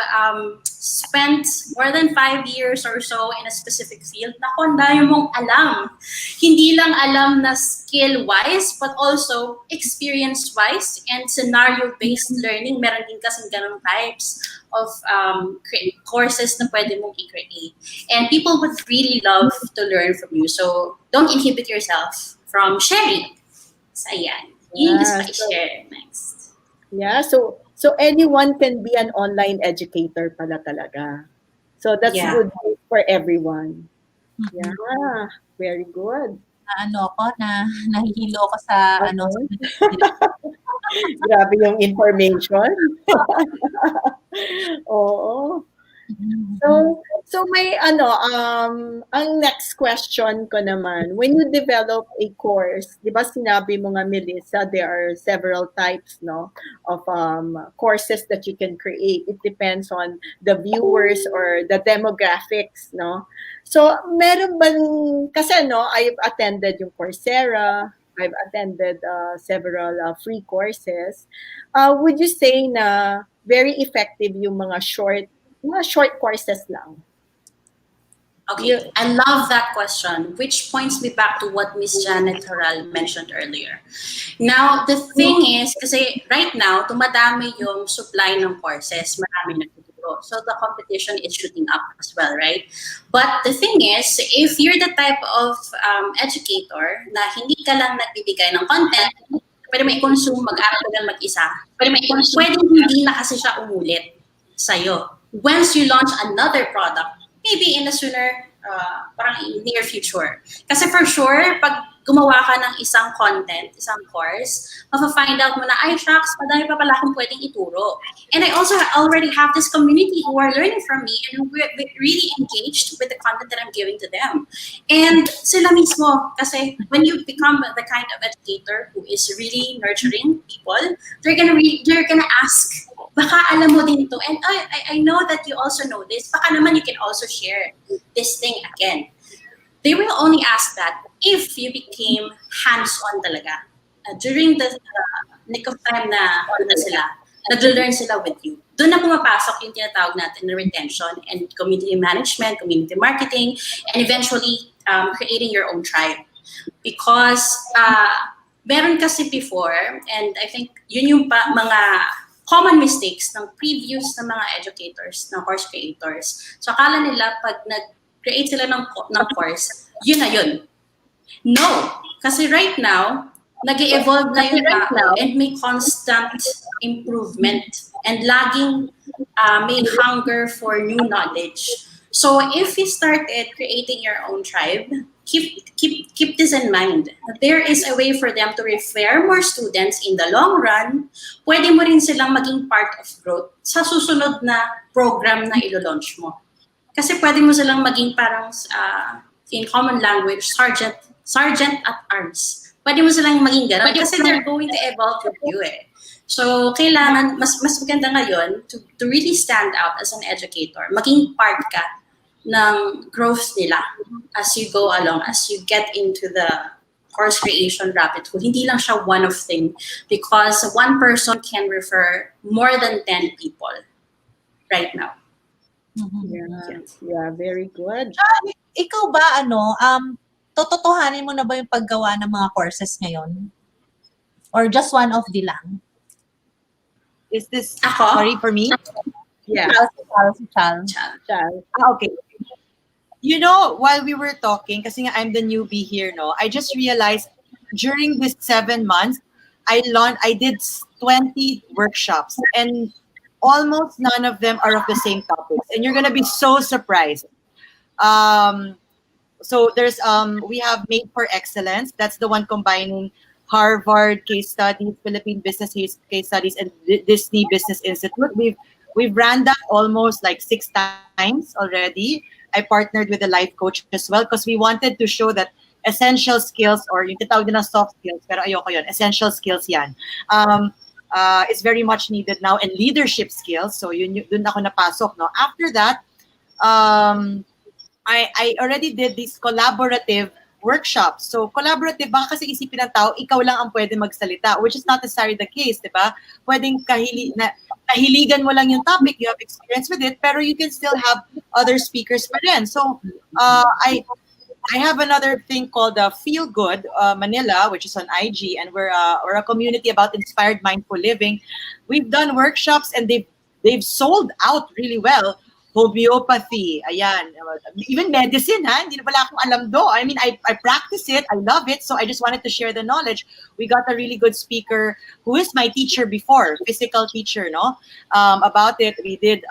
spent more than 5 years or so in a specific field. Naku, ang dami mong alam. Hindi lang alam na skill-wise, but also experience-wise and scenario-based learning. Meron din kasing ganong types of courses na pwede mong i-create. And people would really love to learn from you. So don't inhibit yourself from sharing. So ayan. Yun is my share next. Yeah, so anyone can be an online educator pala talaga. So that's Yeah. good for everyone. Yeah, very good. Ano ako, nahihilo ako sa ano. Grabe yung information. Oo. So may ang next question ko naman, when you develop a course, di ba sinabi mo nga Melissa, there are several types no of courses that you can create. It depends on the viewers or the demographics, no? So meron bang, kasi no, I've attended yung Coursera, I've attended several free courses. Would you say na very effective yung mga short courses lang? Okay, I love that question, which points me back to what Miss Janet Harral mentioned earlier. Now, the thing is, kasi right now, tumadami yung supply ng courses, marami nagtuturo. So the competition is shooting up as well, right? But the thing is, if you're the type of educator na hindi ka lang nagbibigay ng content, pwede may consume, mag-aral ka lang mag-isa, pwede hindi na kasi siya umulit sa'yo. Once you launch another product, maybe in a sooner, parang near future. Kasi for sure, pag gumawa ka ng isang content, isang course, mafa-find out mo na, ay, shucks, madami pa pala akong pwedeng ituro. And I also already have this community who are learning from me and we're really engaged with the content that I'm giving to them. And sila mismo, kasi when you become the kind of educator who is really nurturing people, they're gonna ask, baka alam mo din to. And I know that you also know this. Baka naman you can also share this thing again. They will only ask that if you became hands-on talaga. During the nick of time na nag-learn sila with you. Doon na pumapasok yung tinatawag natin na retention and community management, community marketing, and eventually creating your own tribe. Because meron kasi before, and I think yun yung mga common mistakes ng previous na mga educators, ng course creators. So akala nila pag nag-create sila ng course, yun na yun. No. Kasi right now, nag-evolve na yung tao and may constant improvement and laging may hunger for new knowledge. So if you started creating your own tribe, keep this in mind. There is a way for them to refer more students in the long run. Pwede mo rin silang maging part of growth sa susunod na program na ilo-launch mo. Kasi pwede mo silang maging parang in common language, sergeant at arms. Pwede mo silang maging gano'n kasi they're going to evolve with you eh. So, kailangan, mas maganda ngayon to really stand out as an educator. Maging part ka ng growth nila as you go along, as you get into the course creation rabbit hole. Hindi lang siya one of thing because one person can refer more than 10 people right now. Yeah, very good. Ikaw ba, tototohanin mo na ba yung paggawa ng mga courses ngayon? Or just one of the lang? Is this, Ako? sorry, for me? Yeah. Charles. Okay. You know, while we were talking, kasi nga I'm the newbie here, no, I just realized during this 7 months, I did 20 workshops and almost none of them are of the same topics. And you're gonna be so surprised. So there's we have Made for Excellence. That's the one combining Harvard case studies, Philippine business case studies, and Disney Business Institute. We've ran that almost like 6 times already. I partnered with a life coach as well because we wanted to show that essential skills, or yung tinatawag din na soft skills, pero ayoko yun, essential skills yan. Is very much needed now, and leadership skills. So dun ako napasok. No? After that, I already did these collaborative workshops. So collaborative, baka kasi isipin ng tao, ikaw lang ang pwede magsalita, which is not necessarily the case, di ba? Pwedeng kahiligan mo lang yung topic, you have experience with it, pero you can still have other speakers pa rin. So I have another thing called Feel Good Manila, which is on IG, and we're a community about inspired mindful living. We've done workshops and they've sold out really well. Homeopathy, ayan, even medicine, hindi na pala akong alam do. I mean, I practice it, I love it, so I just wanted to share the knowledge. We got a really good speaker who is my teacher before, physical teacher, no, about it. We did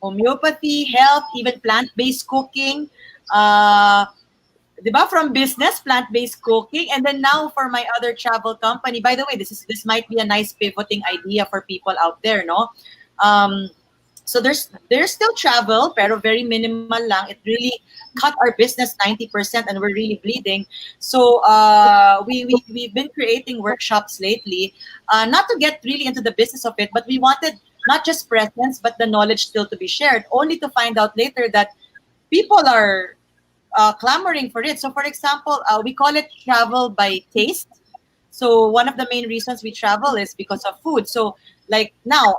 homeopathy, health, even plant-based cooking. Diba? From business, plant-based cooking, and then now for my other travel company. By the way, this might be a nice pivoting idea for people out there, no? So there's still travel, pero very minimal lang. It really cut our business 90%, and we're really bleeding. So we've been creating workshops lately, not to get really into the business of it, but we wanted not just presence, but the knowledge still to be shared, only to find out later that people are clamoring for it. So for example, we call it travel by taste. So one of the main reasons we travel is because of food. So like now,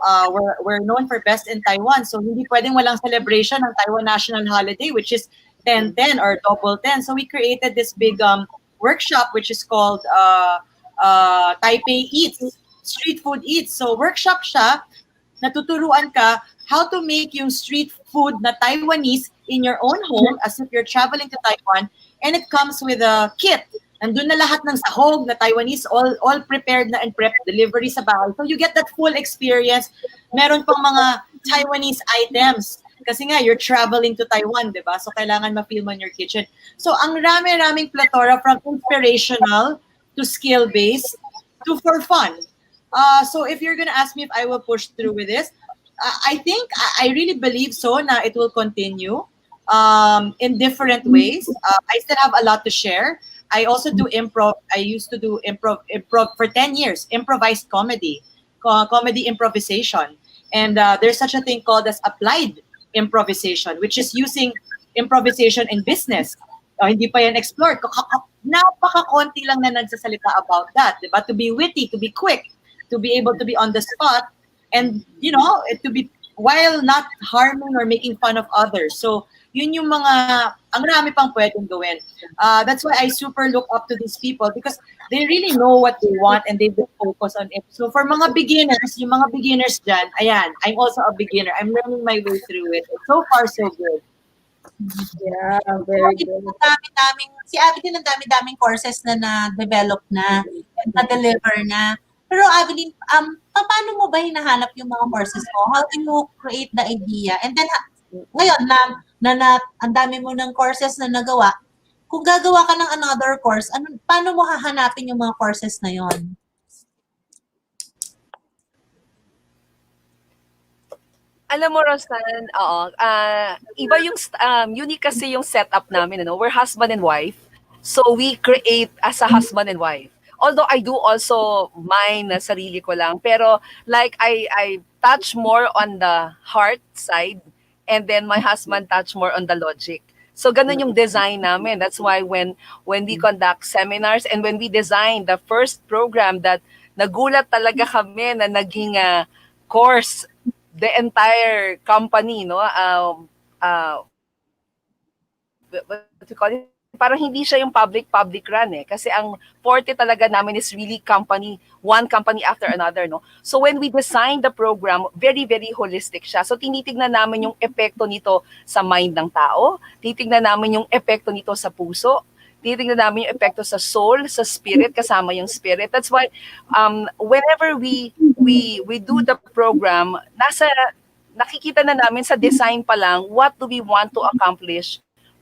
we're known for best in Taiwan. So hindi pwedeng walang celebration ng Taiwan national holiday, which is 10-10 or double 10. So we created this big workshop, which is called Taipei Eats, Street Food Eats. So workshop siya, natuturuan ka how to make yung street food na Taiwanese in your own home as if you're traveling to Taiwan. And it comes with a kit. Nandun na lahat ng sahog na Taiwanese, all prepared na and prepped, delivery sa bahay. So you get that full experience. Meron pang mga Taiwanese items. Kasi nga, you're traveling to Taiwan, di ba? So kailangan ma-feel mo in your kitchen. So ang rami-raming plethora, from inspirational to skill-based to for fun. So if you're gonna ask me if I will push through with this, I think, I really believe so na it will continue in different ways. I still have a lot to share. I also do improv. I used to do improv for 10 years, improvised comedy improvisation. And there's such a thing called as applied improvisation, which is using improvisation in business. Hindi pa yan explored. Napaka-konti lang na nagsasalita about that. Diba? To be witty, to be quick, to be able to be on the spot, and, you know, to be, while not harming or making fun of others. So, yun yung mga, ang rami pang pwedeng gawin. That's why I super look up to these people, because they really know what they want and they will focus on it. So for mga beginners, yung mga beginners dyan, ayan, I'm also a beginner. I'm learning my way through it. So far, so good. Yeah, very good. Si Abby din ang dami-daming courses na na-develop na, na-deliver na. Pero Adeline, paano mo ba hinahanap yung mga courses mo? How do you create the idea? And then, ngayon na ang dami mo ng courses na nagawa, kung gagawa ka ng another course, paano mo hahanapin yung mga courses na yon? Alam mo, Rosan, iba yung, unique kasi yung setup namin, ano? We're husband and wife, so we create as a husband and wife. Although I do also mine na sarili ko lang, pero like I touch more on the heart side, and then my husband touch more on the logic. So ganun yung design namin. That's why when we conduct seminars and when we design the first program, that nagulat talaga kami na naging course, the entire company, no? What you call it? Parang hindi siya yung public run eh. Kasi ang forte talaga namin is really company, one company after another, no? So when we design the program, very, very holistic siya. So tinitignan namin yung epekto nito sa mind ng tao, titignan namin yung epekto nito sa puso, titignan namin yung epekto sa soul, sa spirit, kasama yung spirit. That's why whenever we do the program, nakikita na namin sa design pa lang, what do we want to accomplish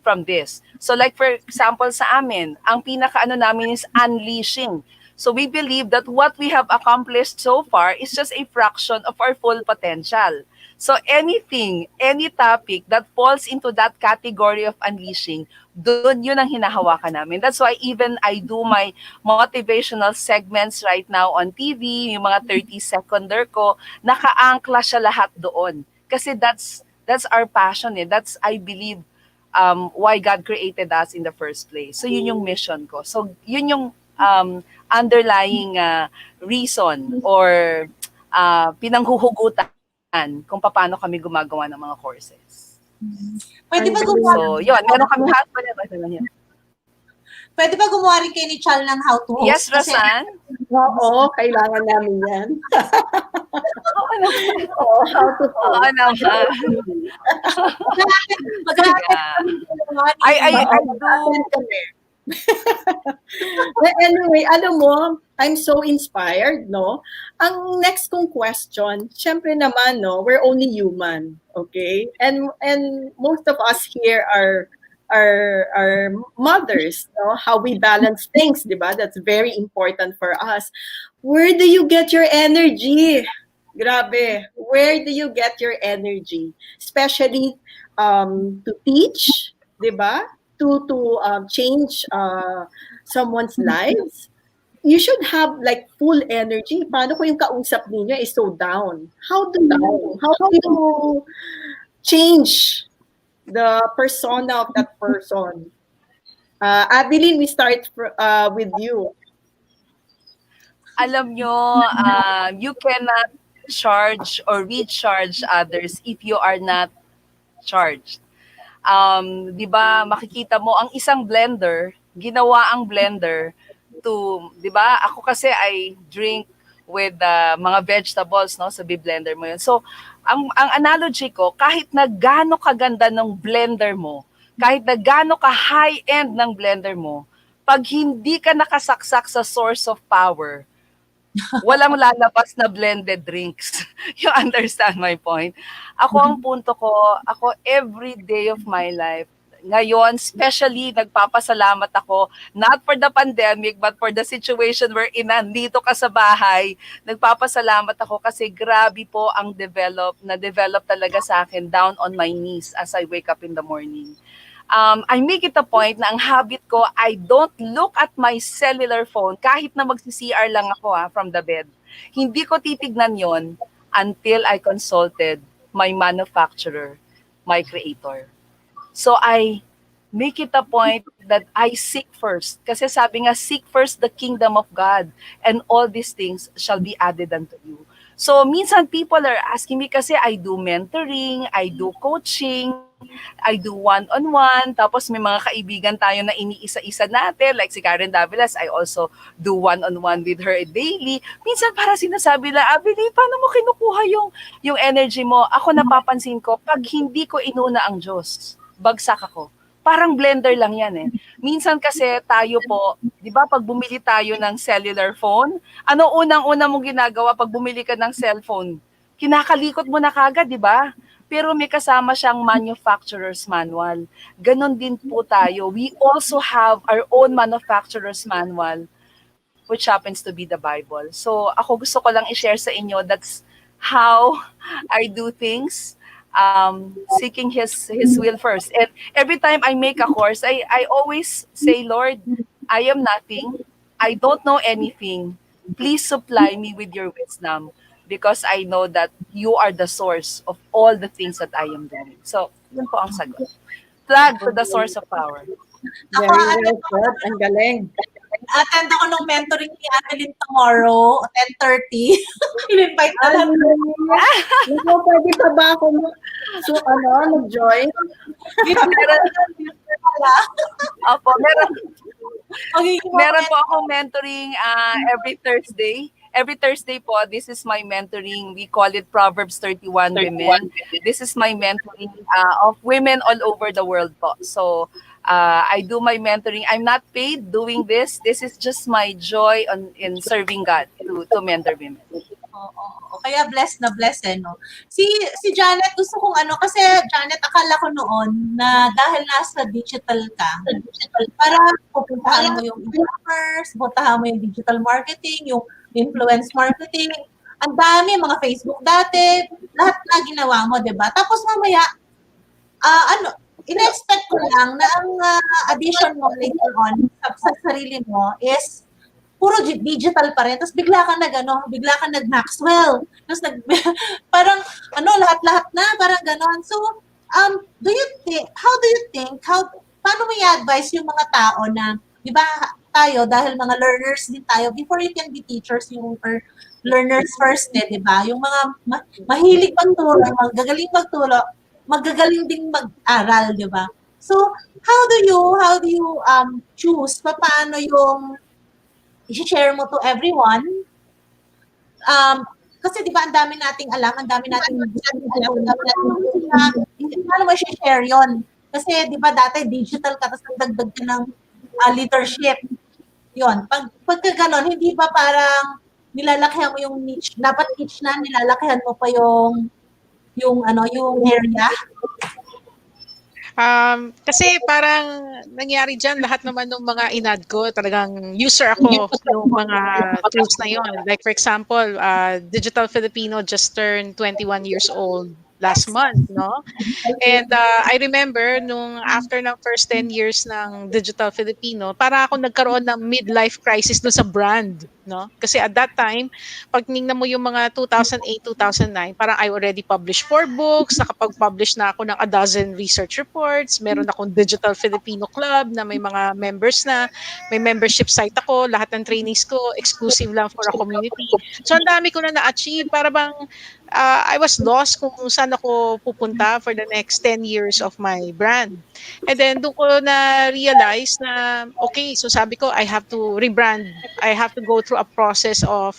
from this. So like for example sa amin, ang pinaka-ano namin is unleashing. So we believe that what we have accomplished so far is just a fraction of our full potential. So anything, any topic that falls into that category of unleashing, doon yun ang hinahawakan namin. That's why even I do my motivational segments right now on TV, yung mga 30-seconder ko, naka-angkla siya lahat doon. Kasi that's our passion eh. That's, I believe, why God created us in the first place. So yun yung mission ko. So yun yung underlying reason or pinanghuhugutan kung paano kami gumagawa ng mga courses. Pwede ba gumawa? So yun, meron kami husband and wife. Pwede ba gumawa rin kayo ni Chal ng how to host? Yes, Rosan. Oo, kailangan namin yan. Oo, how to host. Oo naman. I do. But anyway, alam mo, I'm so inspired, no? Ang next kong question, syempre naman, no, we're only human, okay? And most of us here are mothers, no? How we balance things, di ba? That's very important for us. Where do you get your energy? Grabe. Where do you get your energy? Especially to teach, di ba? To change someone's lives. You should have like full energy. Paano kung yung kausap ninyo is so down? How do you change the persona of that person? Adeline, we start with you. Alam nyo, you cannot charge or recharge others if you are not charged. Di ba, makikita mo, ang isang blender, ginawa ang blender to, di ba, ako kasi I drink with mga vegetables, no, sa blender mo yun. So, ang analogy ko, kahit na gaano kaganda ng blender mo, kahit na gaano ka high-end ng blender mo, pag hindi ka nakasaksak sa source of power, walang lalabas na blended drinks. You understand my point? Ako ang punto ko, ako every day of my life, ngayon, especially nagpapasalamat ako, not for the pandemic, but for the situation where nandito ka sa bahay, nagpapasalamat ako kasi grabe po ang na-develop talaga sa akin down on my knees as I wake up in the morning. I make it a point na ang habit ko, I don't look at my cellular phone kahit na magsi-CR lang ako from the bed. Hindi ko titignan yon until I consulted my manufacturer, my creator. So I make it a point that I seek first. Kasi sabi nga, seek first the kingdom of God and all these things shall be added unto you. So minsan people are asking me kasi I do mentoring, I do coaching, I do one-on-one, tapos may mga kaibigan tayo na iniisa-isa natin, like si Karen Davilas, I also do one-on-one with her daily. Minsan para sinasabi lang, Abby, paano mo kinukuha yung energy mo? Ako napapansin ko, pag hindi ko inuna ang Diyos, bagsak ako. Parang blender lang yan eh. Minsan kasi tayo po, di ba pag bumili tayo ng cellular phone, ano unang-una mong ginagawa pag bumili ka ng cellphone? Kinakalikot mo na kagad, di ba? Pero may kasama siyang manufacturer's manual. Ganon din po tayo. We also have our own manufacturer's manual, which happens to be the Bible. So ako gusto ko lang i-share sa inyo, that's how I do things. Seeking His will first. And every time I make a course, I always say, Lord, I am nothing. I don't know anything. Please supply me with your wisdom because I know that you are the source of all the things that I am doing. So, yun po ang sagot. Plug to the source of power. Very well said. Ang galing. Attend ako ng mentoring ni Adeline tomorrow, 10:30. In-invite na lang. Pwede pa ba ako mag-join? Opo, meron po akong mentoring every Thursday. Every Thursday po, this is my mentoring. We call it Proverbs 31 Women. This is my mentoring of women all over the world po. So, I do my mentoring. I'm not paid doing this. This is just my joy in serving God to mentor women. Kaya blessed na blessed no. Si Janet gusto kong kasi Janet akala ko noon na dahil nasa digital ka, para pupuntahan mo yung e-commerce, puntahan mo yung digital marketing, yung influence marketing. Ang dami mga Facebook dati, lahat na ginawa mo, 'di ba? Tapos mamaya in-expect ko lang na ang addition mo later on sa sarili mo is puro digital pa rin. Tapos bigla ka nag-Maxwell. Tapos parang lahat-lahat na, parang ganon. So, how do you think, paano mo i-advise yung mga tao na, di ba tayo, dahil mga learners din tayo, before you can be teachers, yung learners first, di ba? Yung mga mahilig magturo, magagaling ding mag-aral, di ba? So, how do you choose paano yung i-share mo to everyone? Kasi di ba ang dami nating alam, ang dami nating paano mo i-share yon? Kasi di ba dati digital ka, tapos nagdagdag ka ng leadership. Yun. Pagka ganon, hindi ba parang nilalakihan mo yung niche? Dapat niche na, nilalakihan mo pa yung yung area? Kasi parang nangyari dyan, lahat naman ng mga inad ko, talagang user ako ng mga tools na yon. Like for example, Digital Filipino just turned 21 years old last month, no? And I remember nung after ng first 10 years ng Digital Filipino, para ako nagkaroon ng midlife crisis doon sa brand, no? Kasi at that time, pag tingnan mo yung mga 2008, 2009, parang I already published 4 books, nakapag-publish na ako ng 12 research reports, meron akong Digital Filipino Club na may mga members na, may membership site ako, lahat ng trainings ko, exclusive lang for a community. So ang dami ko na na-achieve, para bang I was lost kung saan ako pupunta for the next 10 years of my brand. And then doon ko na-realize na, okay, so sabi ko, I have to rebrand. I have to go through a process of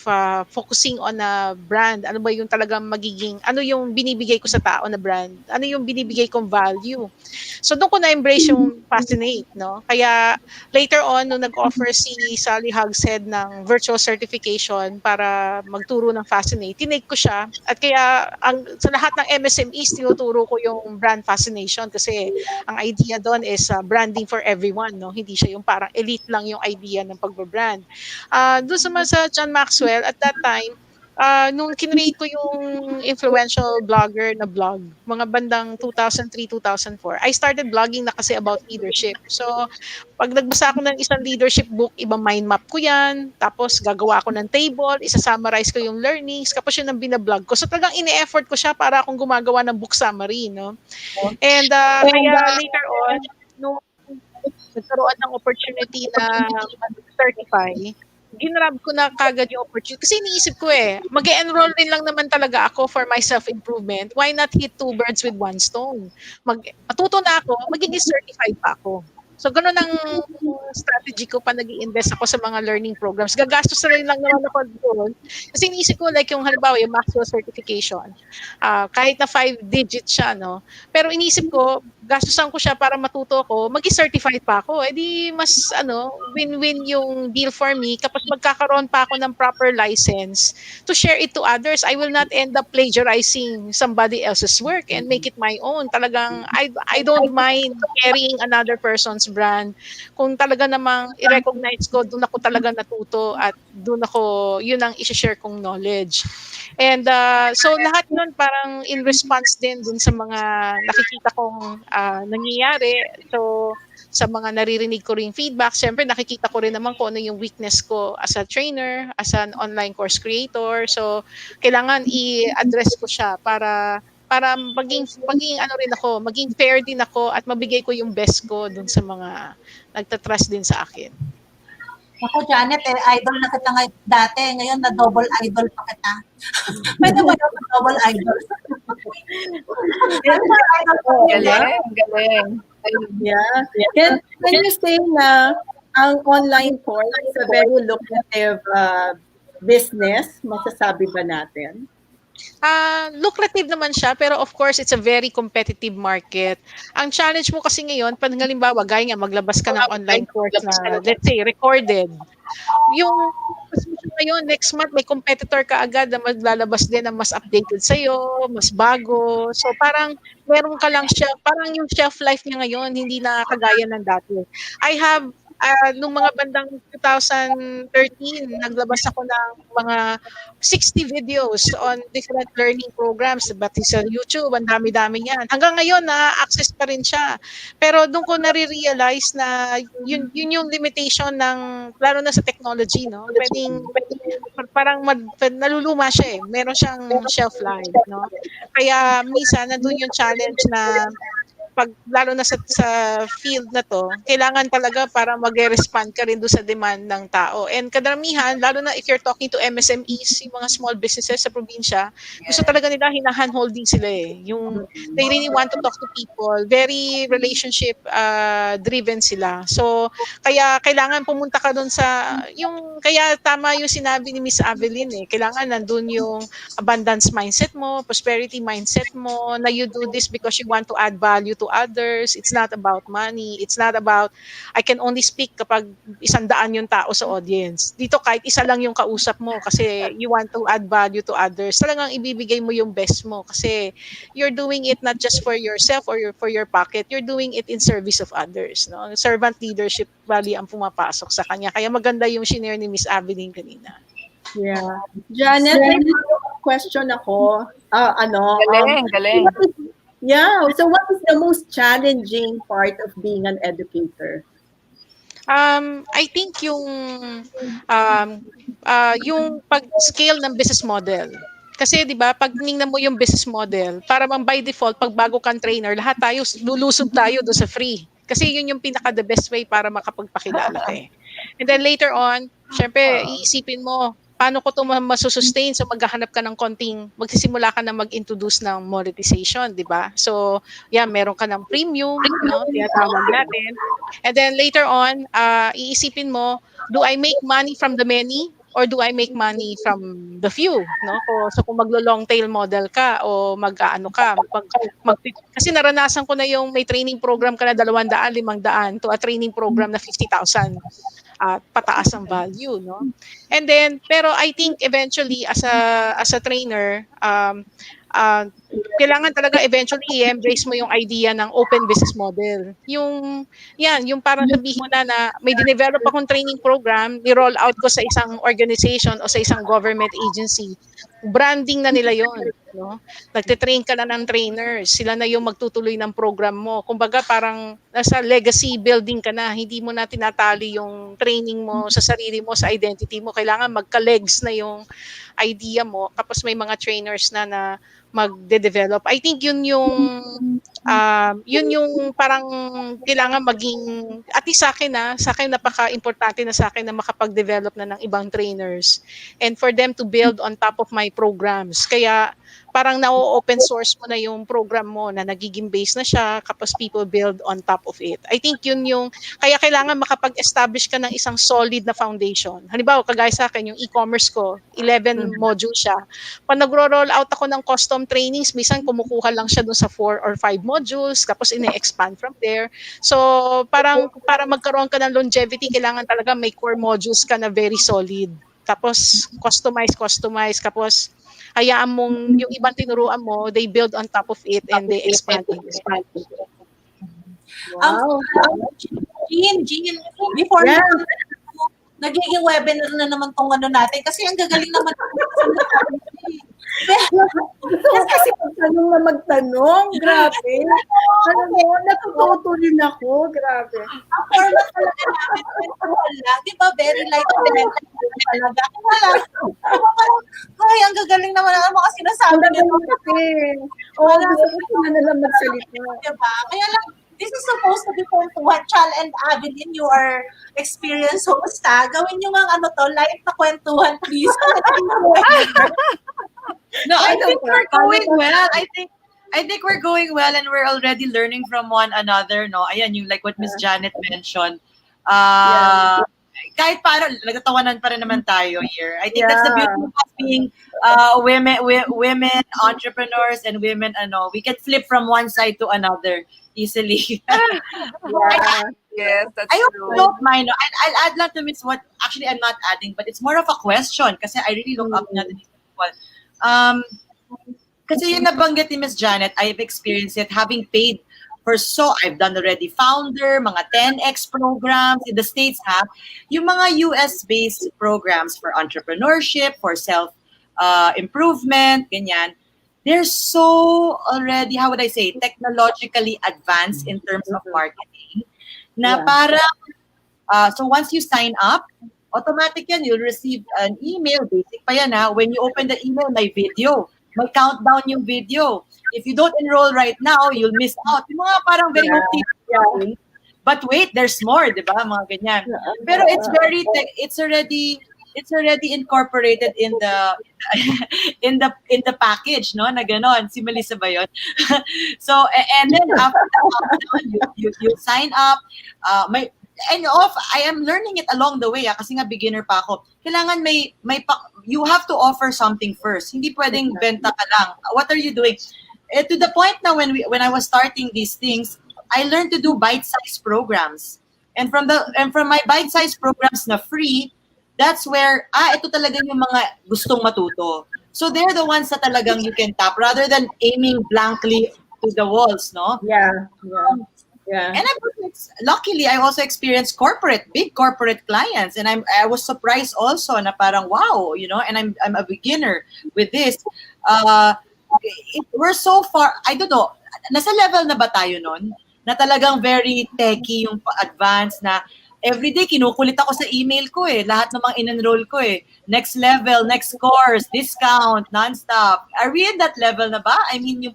focusing on a brand. Ano ba yung talagang magiging, ano yung binibigay ko sa tao na brand? Ano yung binibigay kong value? So doon ko na-embrace yung Fascinate, no? Kaya later on, nung nag-offer si Sally Hogshead ng virtual certification para magturo ng Fascinate, tinake ko siya. At kaya sa lahat ng MSMEs, tinuturo ko yung brand fascination kasi ang idea doon is branding for everyone, no? Hindi siya yung parang elite lang yung idea ng pagbabrand. Doon sa John Maxwell, at that time, nung kinreate ko yung influential blogger na blog, mga bandang 2003-2004, I started blogging na kasi about leadership. So, pag nagbasa ako ng isang leadership book, ibang mind map ko yan, tapos gagawa ako ng table, isa-summarize ko yung learnings, kapos yun ang binablog ko. So, talagang ini-effort ko siya para akong gumagawa ng book summary, no? And kaya later on, nung nagkaroon ng opportunity na certify, ginrab ko na kagad yung opportunity. Kasi iniisip ko mag-enroll din lang naman talaga ako for my self-improvement. Why not hit 2 birds with 1 stone? Matuto na ako, magiging certified pa ako. So, ganun ang strategy ko pa nag-i-invest ako sa mga learning programs. Gagastos na rin lang naman ako doon. Kasi iniisip ko, like yung halimbawa, yung Maxwell certification, kahit na 5 digits siya, no? Pero iniisip ko, gastusan ko siya para matuto ko, mag-certified pa ako. Eh di mas, win-win yung deal for me kapag magkakaroon pa ako ng proper license to share it to others. I will not end up plagiarizing somebody else's work and make it my own. Talagang, I don't mind carrying another person's brand. Kung talaga namang i-recognize ko, doon ako talaga natuto at doon ako, yun ang i-share kong knowledge. And so lahat nun parang in response din dun sa mga nakikita kong nangyayari. So sa mga naririnig ko rin feedback, syempre nakikita ko rin naman kung ano yung weakness ko as a trainer, as an online course creator. So kailangan i-address ko siya para maging rin ako, maging fair din ako at mabigay ko yung best ko dun sa mga nagtatrust din sa akin. Ako, Janet, idol na kita dati. Ngayon, na double idol pa kita. Pwede ba yung double idol? Galing. Yeah. Can you say na ang online course is a very lucrative business? Masasabi ba natin? Lucrative naman siya, pero of course, it's a very competitive market. Ang challenge mo kasi ngayon, pag halimbawa, gaya nga, maglabas ka ng online course na, let's say, recorded. Yung ngayon, next month, may competitor ka agad na maglalabas din na mas updated sa'yo, mas bago. So, parang meron ka lang siya, parang yung shelf life niya ngayon, hindi na kagaya ng dati. I have nung mga bandang 2013, naglabas ako ng mga 60 videos on different learning programs. Pati sa YouTube, ang dami-dami yan. Hanggang ngayon, na-access pa rin siya. Pero doon ko nare-realize na yun yung limitation ng, lalo na sa technology, no? Pwedeng parang naluluma siya Meron siyang shelf life, no? Kaya minsan, nandun yung challenge na pag lalo na sa field na to, kailangan talaga para mag-respond ka rin doon sa demand ng tao. And kadaramihan, lalo na if you're talking to MSMEs, yung mga small businesses sa probinsya, gusto talaga nila hinahan-holding sila Yung they really want to talk to people, very relationship driven sila. So, kaya kailangan pumunta ka doon sa, kaya tama yung sinabi ni Miss Avelin kailangan nandun yung abundance mindset mo, prosperity mindset mo, na you do this because you want to add value to to others. It's not about money. It's not about, I can only speak kapag 100 yung tao sa audience. Dito kahit isa lang yung kausap mo kasi you want to add value to others. Talagang ibibigay mo yung best mo kasi you're doing it not just for yourself or for your pocket. You're doing it in service of others. No? Servant leadership value ang pumapasok sa kanya. Kaya maganda yung shinare ni Miss Aveline kanina. Yeah. Janet, may question ako. Galing. Yeah. So what is the most challenging part of being an educator? I think yung pag-scale ng business model. Kasi 'di ba, pag tingnan mo yung business model, para bang by default pag bago kang trainer, lahat tayo lulusob tayo do sa free. Kasi yun yung pinaka the best way para makapagpakilala ka eh. And then later on, syempre iisipin mo, paano ko ito masusustain? So maghahanap ka ng konting, magsisimula ka na mag-introduce ng monetization, di ba? So, yeah, meron ka ng premium, no? Tinatawag natin. And then later on, iisipin mo, do I make money from the many? Or do I make money from the few? No? So kung maglo-long tail model ka o mag-ano ka, kasi naranasan ko na yung may training program ka na 200, 500 to a training program na 50,000. Pataas ang value, no? And then, pero I think eventually as a trainer, kailangan talaga eventually i-embrace mo yung idea ng open business model. Yung parang sabihin mo na may dinevelop akong training program, ni-roll out ko sa isang organization o sa isang government agency. Branding na nila yon, no? Nagte-train ka na ng trainers, sila na yung magtutuloy ng program mo. Kumbaga parang nasa legacy building ka na, hindi mo na tinatali yung training mo sa sarili mo, sa identity mo. Kailangan magka-legs na yung idea mo, tapos may mga trainers na magde-develop. I think yun yung parang kailangan maging, at least sa akin napaka-importante na sa akin na makapag-develop na ng ibang trainers and for them to build on top of my programs. Kaya parang na-open source mo na yung program mo na nagiging base na siya kapag people build on top of it. I think yun yung, kaya kailangan makapag-establish ka ng isang solid na foundation. Halimbawa, kagaya sa akin, yung e-commerce ko, 11 modules siya. Pag nagro-roll out ako ng custom trainings, minsan kumukuha lang siya dun sa 4 or 5 modules, tapos ine-expand from there. So, parang para magkaroon ka ng longevity, kailangan talaga may core modules ka na very solid. Tapos, customize, tapos hayaan mong yung ibang tinuruan mo, they build on top of it and they expand it. Wow. Jean, before nagiging webinar na naman tong ano natin kasi ang gagaling naman. Kasi magtanong na magtanong, grabe. Natututo rin ako, grabe. Ang format talaga namin, lang, di ba, very light talaga. Ay, ang gagaling naman ang mga sinasabi nito. Oo, gusto ko na lang magsalita. Diba? Kaya lang, this is supposed to be kwentuhan. Chal and Aveline, you are experienced host, ha? Gawin nyo nga live na kwentuhan, please. No, I think we're going well. I think we're going well and we're already learning from one another, no? Ayan, yung like what Miss Janet mentioned. Kahit paano, nagtatawanan pa rin naman tayo here. I think that's the beauty of being women entrepreneurs and women, we can flip from one side to another easily. Yes, that's I hope true. you don't mind. I'll add lang to Miss what, actually I'm not adding, but it's more of a question kasi I really look up na to these people. Kasi yung nabanggit ni Miss Janet, I've experienced it having paid I've done already founder, mga 10X programs in the States yung mga US-based programs for entrepreneurship, for self-improvement, ganyan. They're so already, how would I say, technologically advanced in terms of marketing. Na parang, so once you sign up, automatic yan, you'll receive an email, basic pa yan when you open the email, may video. May countdown yung video. If you don't enroll right now, you'll miss out. Yung mga parang very motivating. But wait, there's more, di ba? Mga ganyan. Pero it's already incorporated in the package, no? Na ganon. Si Melissa ba yun? So, and then after that, you sign up. I am learning it along the way kasi nga beginner pa ako. Kailangan you have to offer something first. Hindi pwedeng benta ka lang. What are you doing? To the point now when I was starting these things, I learned to do bite-sized programs. And from my bite-sized programs na free, that's where ito talaga yung mga gustong matuto. So they're the ones that talagang you can tap rather than aiming blankly to the walls, no? Yeah. And luckily, I also experienced big corporate clients, and I was surprised also na parang wow, and I'm a beginner with this. We're so far, I don't know, nasa level na ba tayo nun? Na talagang very techy yung advanced na everyday kinukulit ako sa email ko lahat ng mga in-enroll ko next level, next course, discount, non-stop. Are we in that level na ba? I mean, yung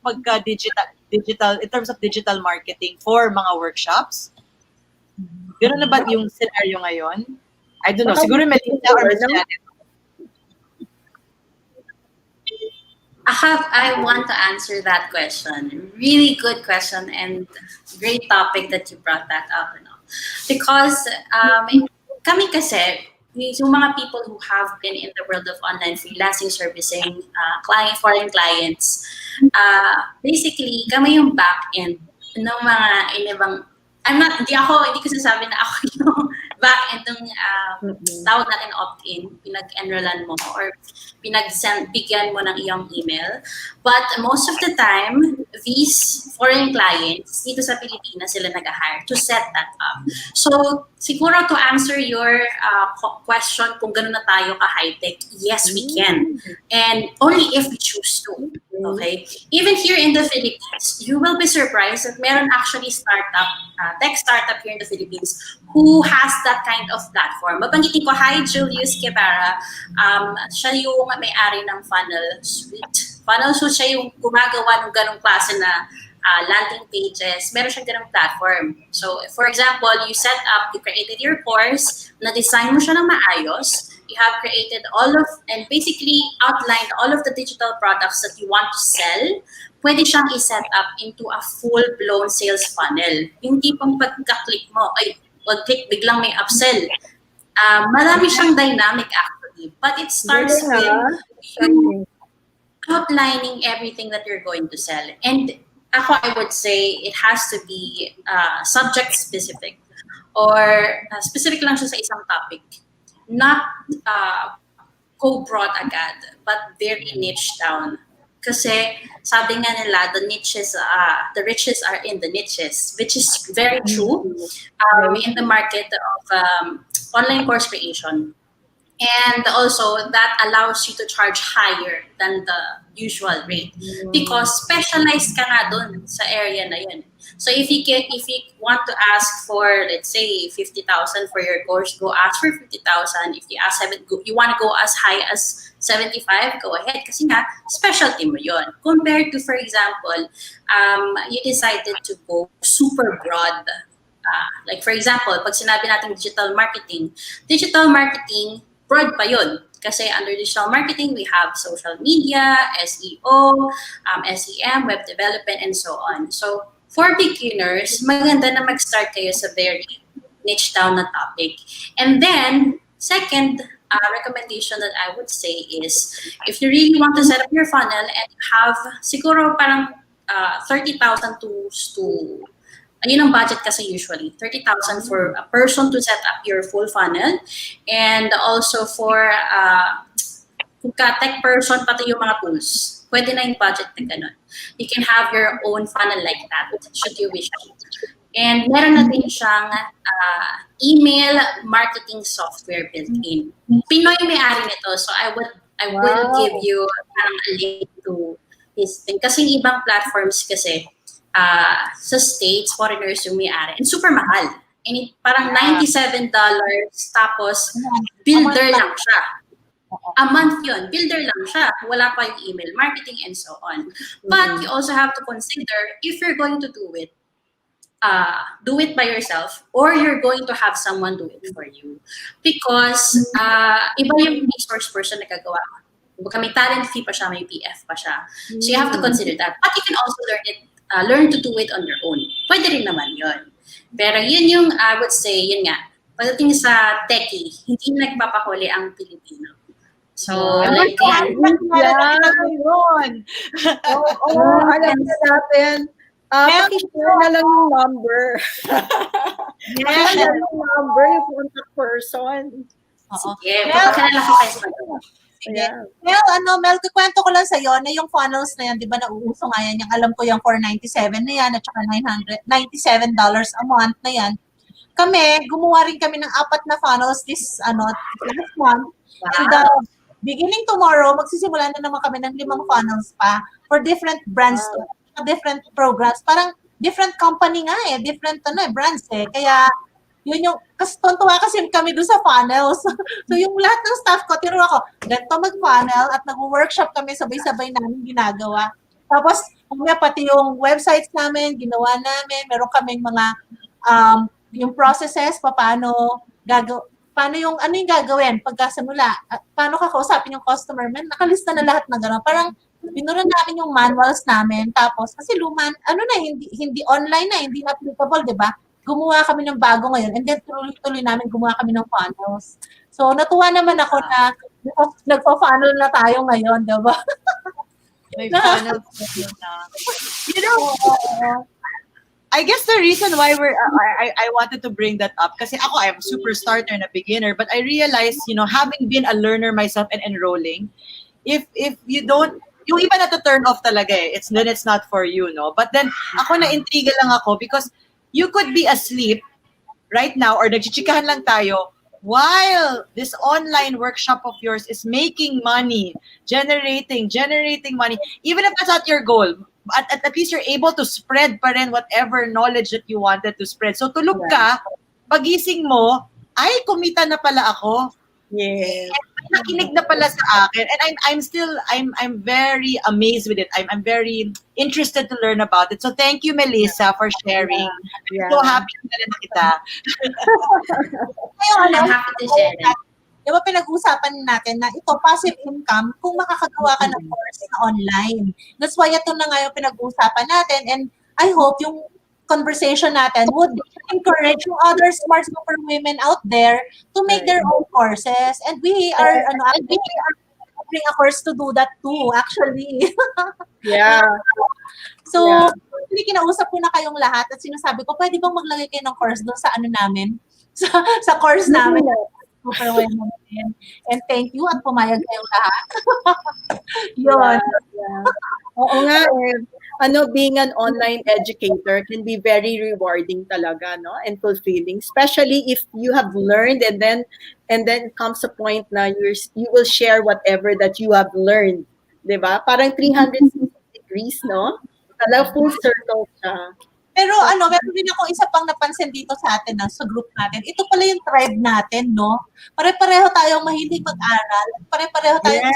digital in terms of digital marketing for mga workshops? Gano'n na ba yung scenario ngayon? I don't know. Siguro Melissa or Janet. I want to answer that question. Really good question and great topic that you brought that up. Because kami kasi, yung mga people who have been in the world of online freelancing, servicing foreign clients, basically, kami yung back-end ng mga inibang, hindi ko sasabi na ako yung back-end ng tawag natin opt-in, pinag-enrollan mo or bigyan mo ng iyong email. But most of the time, these foreign clients, dito sa Pilipinas sila nag-hire to set that up. So, siguro to answer your question kung gano'n na tayo ka-high-tech, yes, we can. And only if we choose to. Okay? Even here in the Philippines, you will be surprised that meron actually tech startup here in the Philippines who has that kind of platform. Mabanggitin ko, hi Julius Guevara. Siya yung may-ari ng Funnel Suite. Funnel Suite, siya yung gumagawa ng ganong klase na landing pages. Meron siyang ganong platform. So, for example, you created your course, na-design mo siya ng maayos, you have created and basically outlined all of the digital products that you want to sell, pwede siyang i-set up into a full-blown sales funnel. Yung tipong pagka-click mo, pag-click biglang may upsell. Marami siyang dynamic actually, but it starts with you outlining everything that you're going to sell. And I would say it has to be subject-specific or specific lang siya sa isang topic. Not co-broad agad, but very niche down. Kasi sabi nga nila, the riches are in the niches, which is very true in the market of online course creation. And also, that allows you to charge higher than the usual rate because specialized ka nga dun sa area na yun. So if you want to ask for, let's say, 50,000 for your course, go ask for 50,000. If you want to go as high as 75, go ahead. Kasi nga, specialty mo yun. Compared to, for example, you decided to go super broad. Like for example, pag sinabi natin digital marketing, broad pa yun. Kasi under digital marketing, we have social media, SEO, SEM, web development, and so on. So, for beginners, maganda na mag-start kayo sa very niche down na topic. And then, second recommendation that I would say is, if you really want to set up your funnel and have siguro parang 30,000 to yun ang budget kasi usually, 30,000 for a person to set up your full funnel. And also for kung ka-tech person, pati yung mga tools. Pwede na yung budget na ganun. You can have your own funnel like that, should you wish to. And meron na din siyang email marketing software built-in. Pinoy may-ari nito, so I will give you a link to his thing. Kasi ibang platforms kasi, sa States, foreigners yung may-ari. And super mahal. And parang $97, tapos builder lang siya. A month yun. Builder lang siya. Wala pa yung email marketing and so on. But you also have to consider if you're going to do it by yourself or you're going to have someone do it for you. Because iba yung resource person na gagawa. May talent fee pa siya, may PF pa siya. So you have to consider that. But you can also learn to do it on your own. Pwede rin naman yun. Pero yun yung, I would say, yun nga, pagdating sa techie, hindi nagpapahuli ang Pilipino. So, Ay, like, Yeah. yun. Oo, alam na natin. Pakishare na lang yung number. Pakishare na lang yung number, yung contact person. Oo. sige, Mel, papakilala ko kayo sa sige. Yeah. Mel, kukwento ko lang sa'yo na yung funnels na yan, di ba, nauuso nga yan, yung alam ko yung $497 na yan, at saka $997 a month na yan. Kami, gumawa rin kami ng 4 na funnels this month. And beginning tomorrow, magsisimula na naman kami ng 5 funnels pa for different brands, different programs. Parang different company nga different brands Kaya, yun yung, kasi tontuwa kasi kami doon sa funnels. So, yung lahat ng staff ko, tiro ako, ganito mag-funnel at nag-workshop kami, sabay-sabay namin ginagawa. Tapos, pati yung websites namin, ginawa namin, meron kaming mga, yung processes, paano yung, ano yung gagawin pagkasimula, paano kakausapin yung customer, nakalista na lahat na gano'n. Parang, binura namin yung manuals namin, tapos, kasi hindi online na, hindi applicable, di ba? Gumawa kami ng bago ngayon, and then tuloy-tuloy namin gumawa kami ng funnels. So, natuwa naman ako na nagpa-funnel na tayo ngayon, di ba? May funnel na. You know, I guess the reason why I wanted to bring that up, kasi ako, I'm a super starter and a beginner, but I realized, having been a learner myself and enrolling, if you don't, yung iba na to turn off talaga it's not for you, no? But then, ako na-intriga lang ako because you could be asleep right now or nagchichikahan lang tayo while this online workshop of yours is making money, generating money, even if that's not your goal. At least you're able to spread pa rin whatever knowledge that you wanted to spread. So tulog ka, pagising mo, ay, kumita na pala ako. Yes. Nakinig na pala sa akin. And I'm very amazed with it. I'm very interested to learn about it. So thank you, Melissa, for sharing. Yeah. I'm so happy na kita. Ngayon, I'm happy to share it. Di ba pinag-usapan natin na ito, passive income, kung makakagawa ka ng course na online. That's why ito na nga yung pinag-usapan natin. And I hope yung conversation natin would encourage yung other smart super women out there to make their own courses. And we are offering a course to do that too, actually. Yeah. So, hindi kinausap ko na kayong lahat at sinasabi ko, pwede bang maglagay kayo ng course doon sa namin? Sa course namin. Super women. And thank you at pumayag kayong lahat. Yun. Yeah. Oo nga being an online educator can be very rewarding talaga, no? And fulfilling, especially if you have learned and then comes a point na you will share whatever that you have learned, 'di ba? Parang 360 degrees, no? Talagang full circle siya. Pero meron din ako isa pang napansin dito sa atin sa group natin. Ito pala yung tribe natin, no? Pare-pareho tayong mahilig mag-aral. Pare-pareho tayong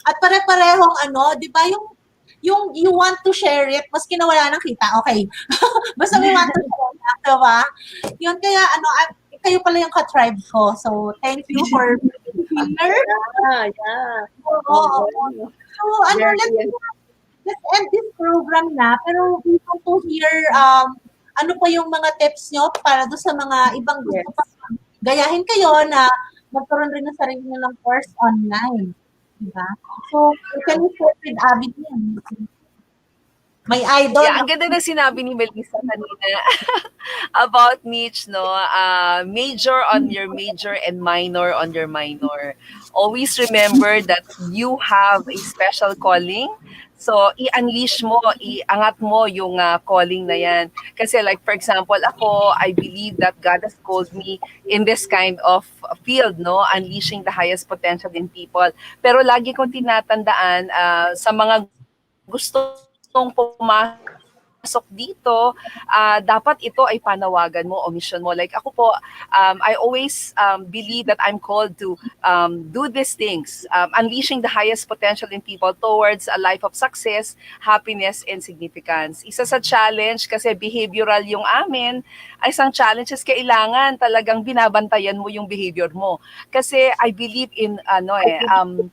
at pare-parehong di ba yung you want to share it, maski na wala nang kita, okay. Basta we want to share it, diba? Yun, kaya kayo pala yung ka-tribe ko. So, thank you for being here. Yeah. So, let's end this program na, pero we want to hear ano pa yung mga tips nyo para doon sa mga ibang gusto pa gayahin kayo na magkaroon rin ng sarili nilang course online. Diba? So, you can share with Abby din. May idol. Yeah, ang ganda ng sinabi ni Melissa kanina about niche, no? Major on your major and minor on your minor. Always remember that you have a special calling. So, i-unleash mo, iangat mo yung calling na yan. Kasi like, for example, ako, I believe that God has called me in this kind of field, no? Unleashing the highest potential in people. Pero lagi kong tinatandaan sa mga gustong pumasok dito, dapat ito ay panawagan mo o mission mo. Like ako po, I always believe that I'm called to do these things, unleashing the highest potential in people towards a life of success, happiness, and significance. Isa sa challenge, kasi behavioral yung amin, ay isang challenge is kailangan talagang binabantayan mo yung behavior mo. Kasi I believe in,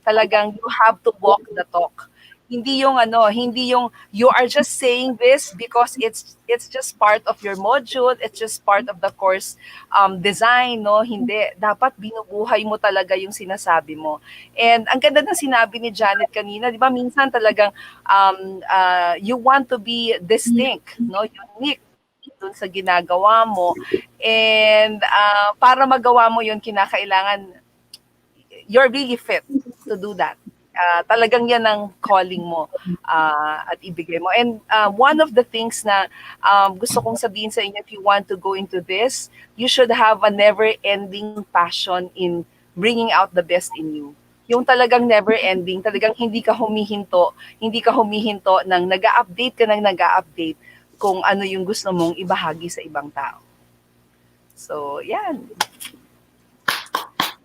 talagang you have to walk the talk. Hindi yung hindi yung you are just saying this because it's just part of your module, it's just part of the course design, no? Hindi. Dapat binubuhay mo talaga yung sinasabi mo. And ang ganda ng sinabi ni Janet kanina, di ba, minsan talagang you want to be distinct, no? Unique dun sa ginagawa mo. And para magawa mo yun, kinakailangan you're really fit to do that. Talagang yan ang calling mo at ibigay mo. And one of the things na gusto kong sabihin sa inyo, if you want to go into this, you should have a never-ending passion in bringing out the best in you. Yung talagang never-ending, talagang hindi ka humihinto ng nag-a-update kung ano yung gusto mong ibahagi sa ibang tao. So, yan.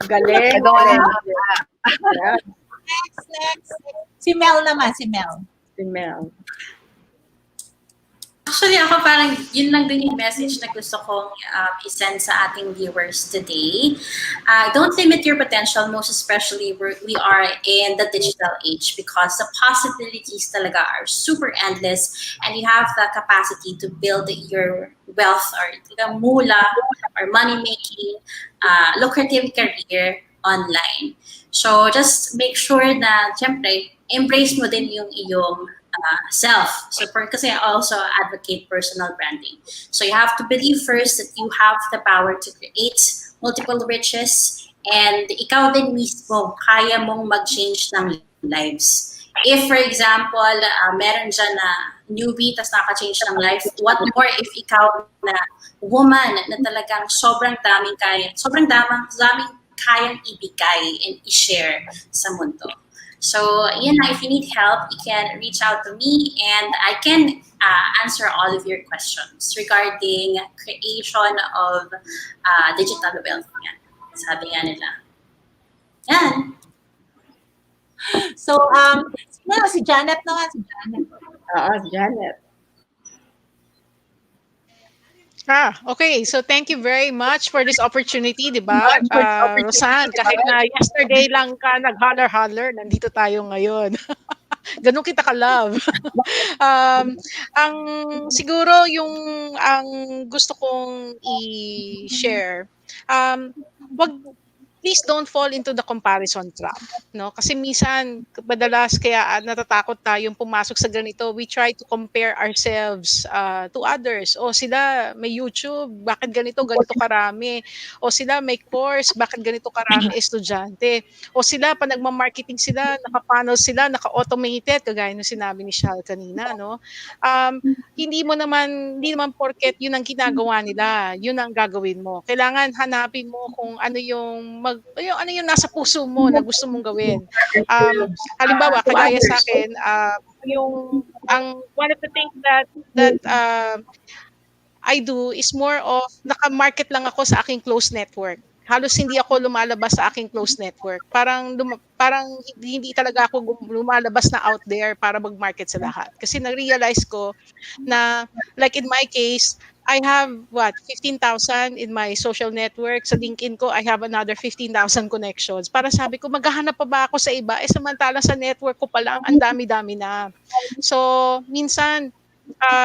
Galing. Next. Si Mel naman, si Mel. Actually, ako parang yun lang din yung message na gusto kong isend sa ating viewers today. Don't limit your potential, most especially we are in the digital age, because the possibilities talaga are super endless and you have the capacity to build your wealth or mula or money-making, lucrative career online. So just make sure na, syempre, embrace mo din yung iyong self. So kasi I also advocate personal branding. So you have to believe first that you have the power to create multiple riches and ikaw din mismo kaya mong mag-change ng lives. If, for example, meron dyan na newbie tas naka-change ng life, what more if ikaw na woman na talagang sobrang daming kayang ibigay and i-share sa mundo. So, if you need help, you can reach out to me and I can answer all of your questions regarding creation of digital wealth. Yan. Sabi nga nila. Yan. So, si Janet naman. Si Janet. Okay. So thank you very much for this opportunity, di ba? Rosan, kahit na yesterday lang ka nag-holler-holler, nandito tayo ngayon. Ganun kita ka-love. Ang siguro ang gusto kong i-share, please don't fall into the comparison trap, no? Kasi minsan madalas kaya natatakot tayong pumasok sa ganito. We try to compare ourselves to others. O sila may YouTube, bakit ganito karami? O sila may course, bakit ganito karami estudyante? O sila pa nagma-marketing sila, naka-funnel sila, naka-automated, kagaya ng sinabi ni Shal kanina, no? Hindi naman porket yun ang ginagawa nila, yun ang gagawin mo. Kailangan hanapin mo kung ano yung nasa puso mo na gusto mong gawin. Halimbawa, kagaya sa akin, one of the things that I do is more of naka-market lang ako sa aking close network. Halos hindi ako lumalabas sa aking close network. Parang hindi talaga ako lumalabas na out there para mag-market sa lahat. Kasi na-realize ko na, like in my case, I have 15,000 in my social network. Sa LinkedIn ko, I have another 15,000 connections. Para sabi ko, maghahanap pa ba ako sa iba? Samantalang sa network ko pa lang, ang dami-dami na. So, minsan,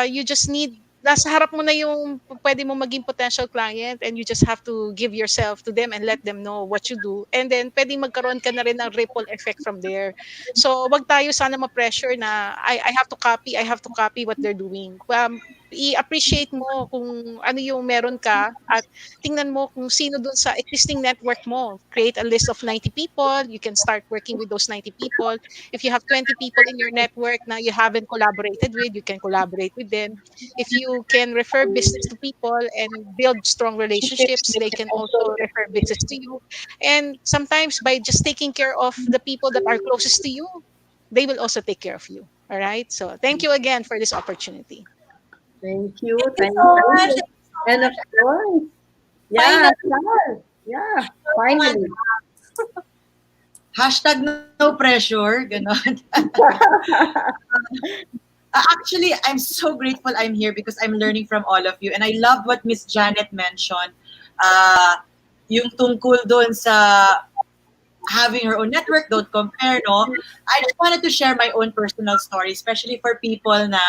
you just need, nasa harap mo na yung pwede mo maging potential client and you just have to give yourself to them and let them know what you do. And then, pwede magkaroon ka na rin ng ripple effect from there. So, wag tayo sana ma-pressure na I have to copy what they're doing. I-appreciate mo kung ano yung meron ka at tingnan mo kung sino dun sa existing network mo. Create a list of 90 people. You can start working with those 90 people. If you have 20 people in your network na you haven't collaborated with, you can collaborate with them. If you can refer business to people and build strong relationships, they can also refer business to you. And sometimes by just taking care of the people that are closest to you, they will also take care of you. All right? So thank you again for this opportunity. Thank you so much. And of course, finally. #no pressure, ganon. Actually, I'm so grateful I'm here because I'm learning from all of you. And I loved what Miss Janet mentioned. Yung tungkol doon sa having her own network, don't compare, no? I just wanted to share my own personal story, especially for people na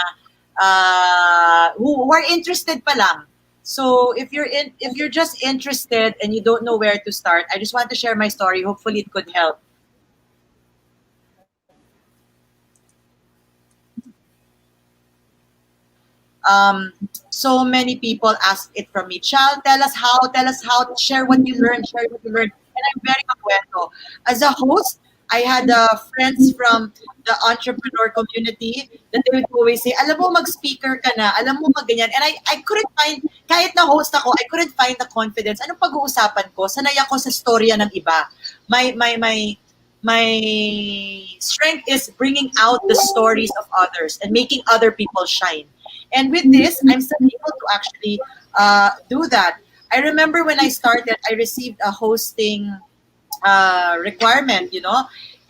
who are interested pa lang. So if you're just interested and you don't know where to start, I just want to share my story. Hopefully it could help. So many people ask it from me. Child, tell us how, share what you learned, And I'm very makwento. As a host, I had friends from the entrepreneur community that they would always say, alam mo, mag-speaker ka na, alam mo, mag-ganyan. And I couldn't find, kahit na host ako, I couldn't find the confidence. Anong pag-uusapan ko? Sanay ako sa storya ng iba. My strength is bringing out the stories of others and making other people shine. And with this, I'm still able to actually do that. I remember when I started, I received a hosting requirement,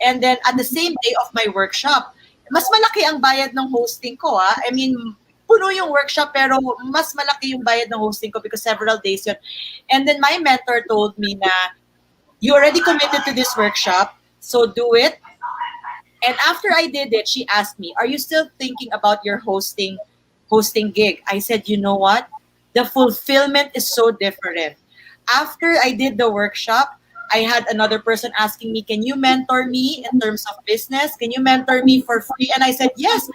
and then at the same day of my workshop, mas malaki ang bayad ng hosting ko. I mean, puno yung workshop, pero mas malaki yung bayad ng hosting ko because several days yun. And then my mentor told me na, you already committed to this workshop, so do it. And after I did it, she asked me, are you still thinking about your hosting gig? I said, you know what? The fulfillment is so different. After I did the workshop, I had another person asking me, can you mentor me in terms of business? Can you mentor me for free? And I said, yes.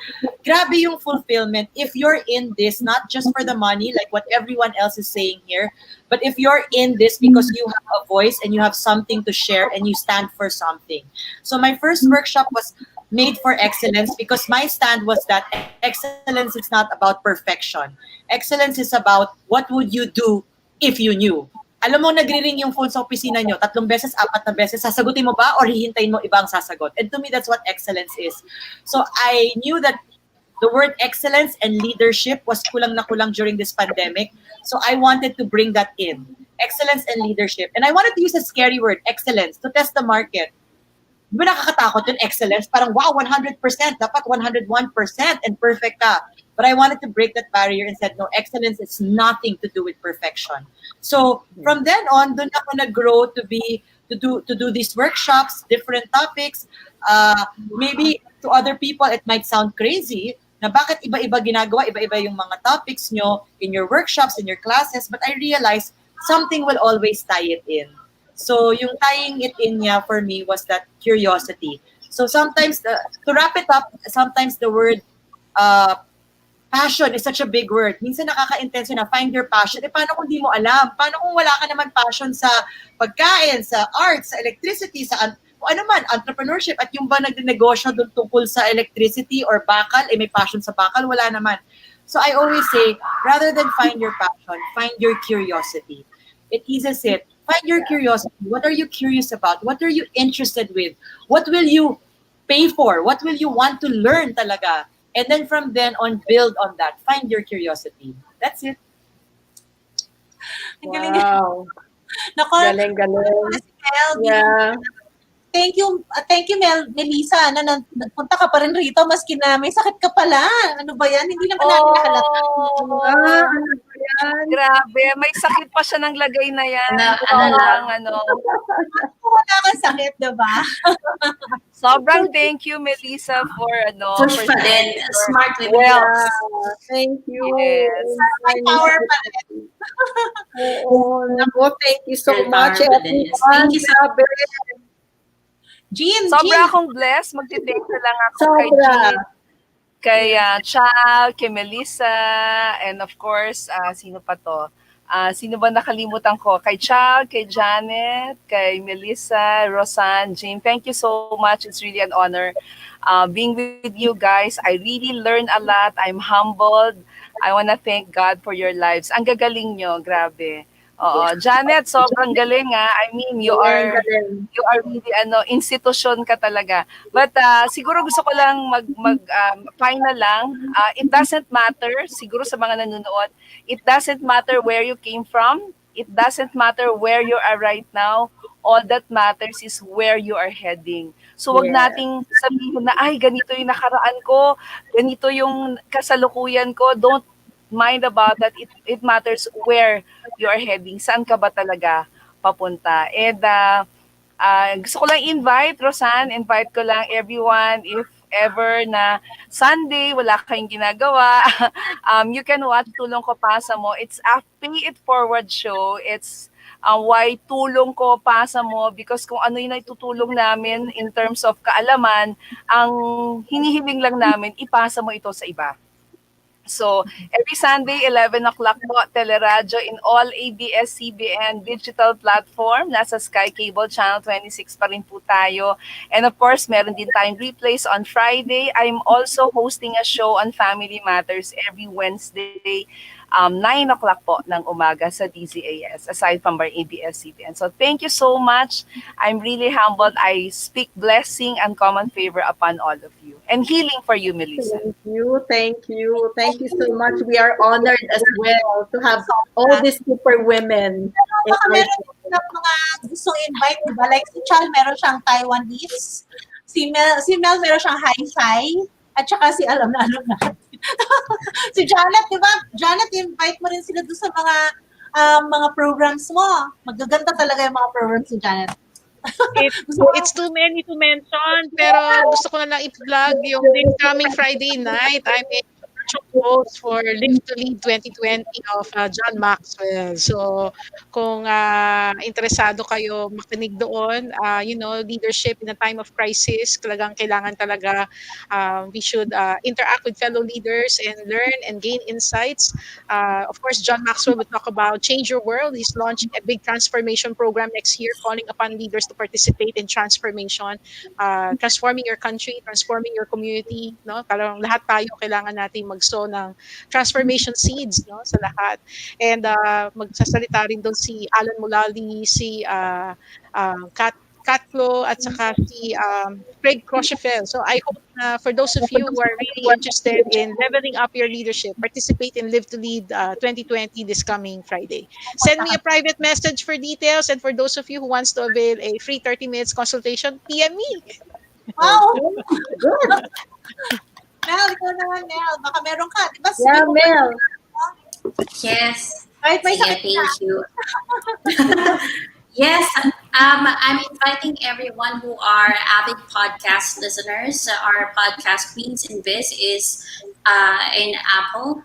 Grabe yung fulfillment. If you're in this, not just for the money, like what everyone else is saying here, but if you're in this because you have a voice and you have something to share and you stand for something. So my first workshop was made for excellence because my stand was that excellence is not about perfection. Excellence is about what would you do if you knew. Alam mo, nagre-ring yung phone sa opisina nyo, 3 beses, 4 beses, sasagutin mo ba or hihintayin mo ibang sasagot? And to me, that's what excellence is. So I knew that the word excellence and leadership was kulang na kulang during this pandemic. So I wanted to bring that in. Excellence and leadership. And I wanted to use a scary word, excellence, to test the market. Di ba nakakatakot yung excellence? Parang, wow, 100%, dapat 101% and perfect ka. But I wanted to break that barrier and said, no, excellence is nothing to do with perfection. So from then on, doon ako nag-grow to do these workshops, different topics. Maybe to other people, it might sound crazy na bakit iba-iba ginagawa, iba-iba yung mga topics nyo in your workshops, in your classes. But I realized something will always tie it in. So yung tying it in niya for me was that curiosity. So sometimes, to wrap it up, sometimes the word passion is such a big word. Minsan nakaka-intense na, find your passion. Paano kung di mo alam? Paano kung wala ka naman passion sa pagkain, sa arts, sa electricity, sa ano man, entrepreneurship, at yung ba nag-negosyo doon tungkol sa electricity or bakal, may passion sa bakal, wala naman. So I always say, rather than find your passion, find your curiosity. It eases it. Find your curiosity. What are you curious about? What are you interested with? What will you pay for? What will you want to learn talaga? And then from then on, build on that. Find your curiosity. That's it. Wow. Nako, Galing. yeah. Thank you, Melissa, na nagpunta ka pa rin rito maski na may sakit ka pala. Ano ba yan? Hindi naman namin nahalata. Ano ba yan? Grabe, may sakit pa siya ng lagay na yan. Wala kang sakit, diba? Sobrang thank you, Melissa, for push pa din. Smart with wealth. Thank you. Yes. May power pa rin. Oo, nako, thank you so much. Thank you so much. Jean, Sobra akong blessed. Magti-thank you lang ako kay Jean, kay Chal, kay Melissa, and of course, sino pa to? Sino ba nakalimutan ko? Kay Chal, kay Janet, kay Melissa, Rosanne, Jean. Thank you so much. It's really an honor being with you guys. I really learned a lot. I'm humbled. I wanna thank God for your lives. Ang gagaling nyo, grabe. Oo, Janet, sobrang galing I mean, you are really institusyon ka talaga. But siguro gusto ko lang final lang. It doesn't matter siguro sa mga nanonood. It doesn't matter where you came from. It doesn't matter where you are right now. All that matters is where you are heading. So wag nating sabihin na ay ganito yung nakaraan ko, ganito yung kasalukuyan ko. Don't mind about that. It matters where you are heading. Saan ka ba talaga papunta? And Gusto ko lang invite ko lang everyone, if ever na Sunday, wala kayong ginagawa, you can watch Tulong Ko Pasa Mo. It's a pay it forward show. It's why tulong ko pasa mo, because kung ano yung naitutulong namin in terms of kaalaman, ang hinihiling lang namin, ipasa mo ito sa iba. So, every Sunday, 11 o'clock po, Teleradyo in all ABS-CBN digital platform. Nasa Sky Cable Channel 26 pa rin po tayo. And of course, meron din tayong replays on Friday. I'm also hosting a show on Family Matters every Wednesday, 9 o'clock po ng umaga sa DZAS, aside from our ABS-CBN. So, thank you so much. I'm really humbled. I speak blessing and common favor upon all of you. And healing for you, Melissa. Thank you so much. We are honored as well to have all these super women. Baka meron din mga gusto invite, diba? Like si Chal, meron siyang Taiwanese. Si Mel meron siyang Hi-Fi. At saka si alam na si Janet, di ba? Janet, invite mo rin sila doon sa mga programs mo. Magaganda talaga yung mga programs ni Janet. It's too many to mention, pero gusto ko na lang i-vlog yung coming Friday night. I'm a host for Live to Lead 2020 of John Maxwell. So, kung interesado kayo makinig doon, leadership in a time of crisis, kailangan talaga we should interact with fellow leaders and learn and gain insights. Of course, John Maxwell will talk about Change Your World. He's launching a big transformation program next year, calling upon leaders to participate in transformation, transforming your country, transforming your community. No? Talagang lahat tayo kailangan natin magso ng transformation seeds, no, sa lahat. And magsasalita rin doon si Alan Mulally, si Kat Klo, at saka si Craig Crochefel. So I hope for those of you who are really interested in leveling up your leadership, participate in Live to Lead 2020 this coming Friday. Send me a private message for details, and for those of you who wants to avail a free 30 minutes consultation, PM me. Wow! Good! Mel, ikaw naman, Mel. Baka meron ka. Diba? Yeah, Mel. Yes. Right, may Yeah, sakit thank ka. you. Yes, I'm inviting everyone who are avid podcast listeners. Our podcast Queens in Biz is in Apple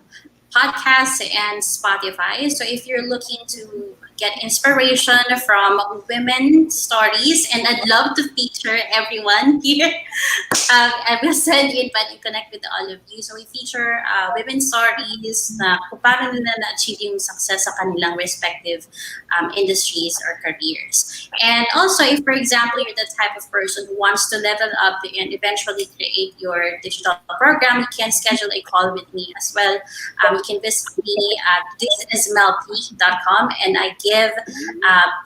Podcasts and Spotify. So if you're looking to get inspiration from women stories, and I'd love to feature everyone here. I will send you invite and connect with all of you. So we feature women stories na kung paano nila na-achieve yung success sa kanilang respective industries or careers. And also, if for example, you're the type of person who wants to level up and eventually create your digital program, you can schedule a call with me as well. You can visit me at thisismelp.com, and I give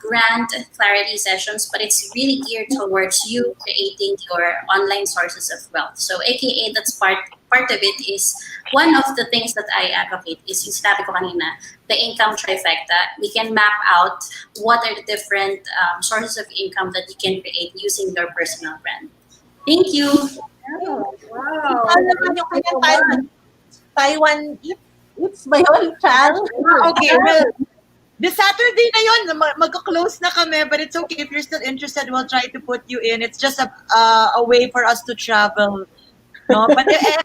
brand clarity sessions, but it's really geared towards you creating your online sources of wealth. So AKA, that's part of it is one of the things that I advocate is yung sinabi ko kanina, the income trifecta. We can map out what are the different sources of income that you can create using your personal brand. Thank you. Wow. Ano naman yung kanyang Taiwan Eats ba yun, Chal? Okay, well, this Saturday na yun, mag-close na kami, but it's okay. If you're still interested, we'll try to put you in. It's just a way for us to travel. No? But, yes,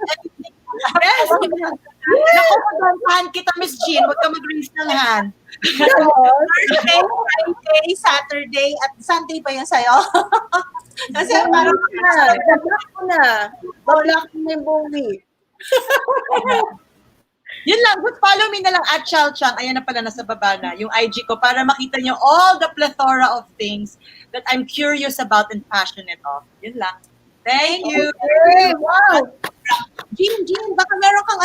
naku, magandaan kita, Miss Jean. Huwag ka mag-raise ng hand. Thursday, Friday, Saturday, at Sunday pa yun sa'yo. Kasi parang Bablock na yung buong week. Yun lang, just follow me na lang at Chal Chang. Ayan na pala, nasa baba na, yung IG ko, para makita nyo all the plethora of things that I'm curious about and passionate of. Yun lang. Thank you. Okay, wow. Jean, baka meron kang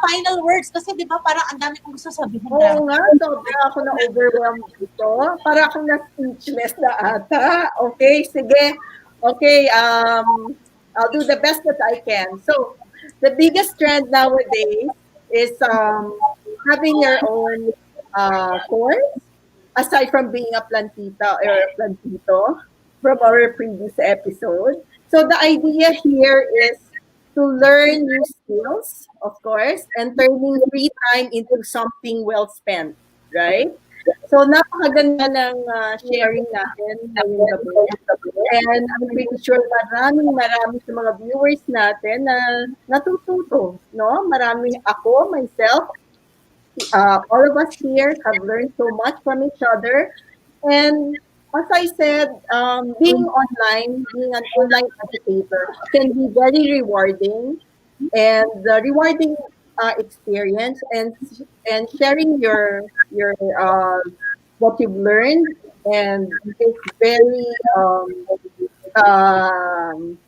final words kasi di ba parang ang dami kong gusto sabihin. Oo nga, sobra ako na-overwhelmed dito. Para akong na-speechless na ata. Okay, sige. Okay, I'll do the best that I can. So, the biggest trend nowadays is having your own course, aside from being a plantita or a plantito from our previous episode. So the idea here is to learn new skills, of course, and turning free time into something well spent, right? So So, napakaganda ng sharing natin ngayong gabi. And I'm pretty sure maraming sa mga viewers natin na natututo, no? Maraming ako, myself, all of us here have learned so much from each other. And as I said, being an online educator can be very rewarding and rewarding experience and sharing your what you've learned, and it's very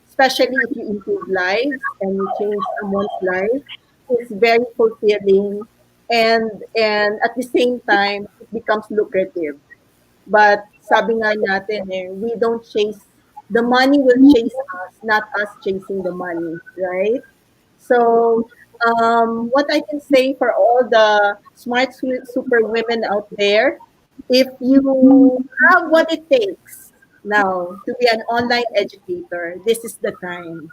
especially if you improve lives and you change someone's life, it's very fulfilling, and at the same time it becomes lucrative. But sabi nga natin we don't chase, the money will chase us, not us chasing the money, right? So what I can say for all the smart super women out there, if you have what it takes now to be an online educator, this is the time.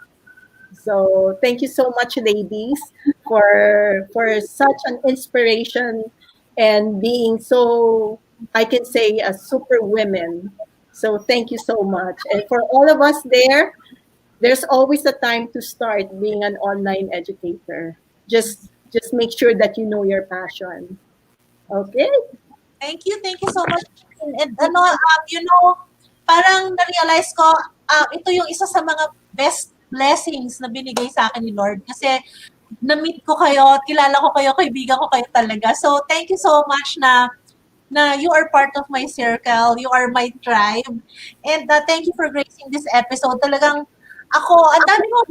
So thank you so much, ladies, for such an inspiration and being so, I can say, a super women. So thank you so much. And for all of us there's always a time to start being an online educator. Just make sure that you know your passion. Okay? Thank you so much. And parang na-realize ko, ito yung isa sa mga best blessings na binigay sa akin ni Lord. Kasi na-meet ko kayo, kilala ko kayo, kaibigan ko kayo talaga. So thank you so much na you are part of my circle, you are my tribe. And thank you for gracing this episode. Talagang ako, ang dami ko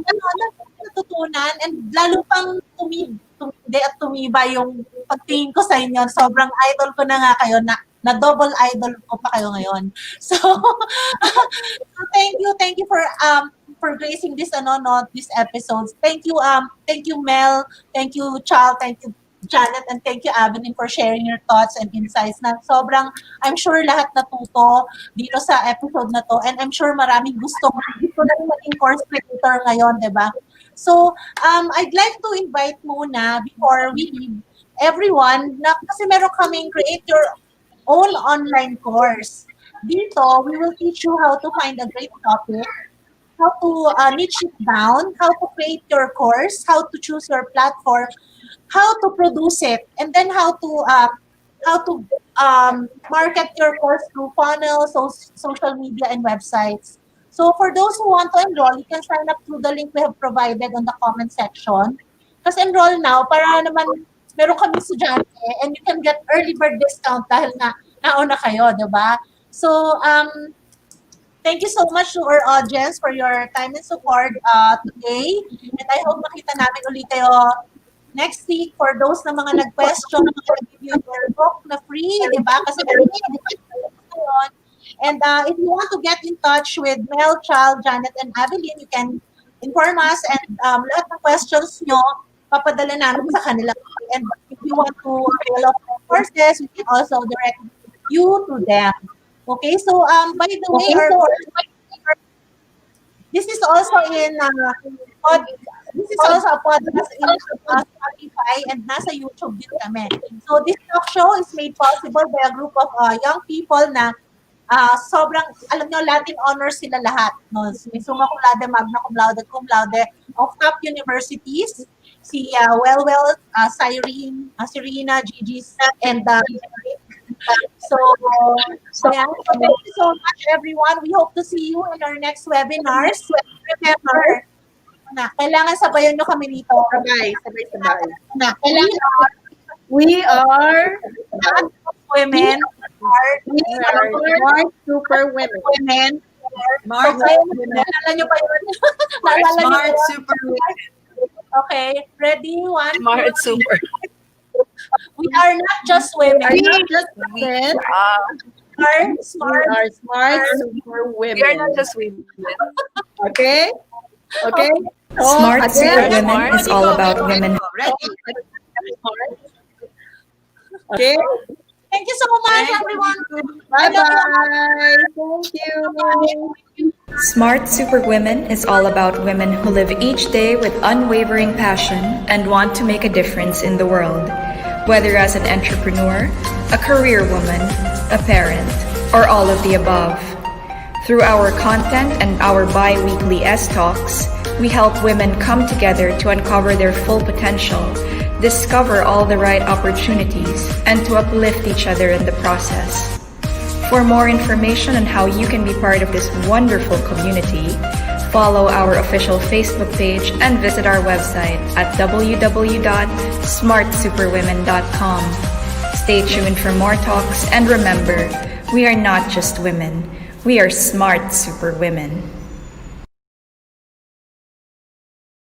natutunan, and lalo pang tumiba yung pagtingin ko sa inyo. Sobrang idol ko na nga kayo, na double idol ko pa kayo ngayon. So, thank you for gracing this this episodes. Thank you Mel, thank you Chal, thank you Janet, and thank you Avenue for sharing your thoughts and insights na sobrang, I'm sure lahat natuto dito sa episode na to, and I'm sure maraming gusto na maging course creator ngayon, diba? So, I'd like to invite muna before we leave everyone na kasi meron kaming create your own online course. Dito, we will teach you how to find a great topic, how to niche it down, how to create your course, how to choose your platform, how to produce it, and then how to market your course through funnels, social media, and websites. So for those who want to enroll, you can sign up through the link we have provided on the comment section. Kasi enroll now para naman meron kami estudyante, and you can get early bird discount dahil nauna kayo, diba? So thank you so much to our audience for your time and support today. And I hope makita namin ulit kayo next week. For those na mga nag-question, give you your book na free, di ba? Kasi and if you want to get in touch with Mel, Chal, Janet, and Adeline, you can inform us, and lahat ng questions nyo, papadala namin sa kanila. And if you want to avail of courses, we can also direct you to them. Okay, so by the way, this is also in this is also a podcast in Spotify, and nasa YouTube din kami. So this talk show is made possible by a group of young people na sobrang, alam nyo, Latin honors sila lahat. No? May summa cum laude, magna cum laude of top universities. Si Cyrena, Gigi, and So thank you so much, everyone. We hope to see you in our next webinars. Remember, kailangan sabayan nyo kami dito. Sabay. We are women. We are smart super women. Smart Naalala nyo ba yun? Smart super women. Okay, ready? One. Smart super. We are not just women. We are not just women. We are smart super women. We are not just women. Okay? Okay? So, Smart Super again, Women is all about women. Okay? Thank you so much, everyone. Bye-bye. Thank you. Smart Super Women is all about women who live each day with unwavering passion and want to make a difference in the world. Whether as an entrepreneur, a career woman, a parent, or all of the above. Through our content and our bi-weekly S-Talks, we help women come together to uncover their full potential, discover all the right opportunities, and to uplift each other in the process. For more information on how you can be part of this wonderful community, follow our official Facebook page and visit our website at www.smartsuperwomen.com. Stay tuned for more talks, and remember, we are not just women, we are smart superwomen.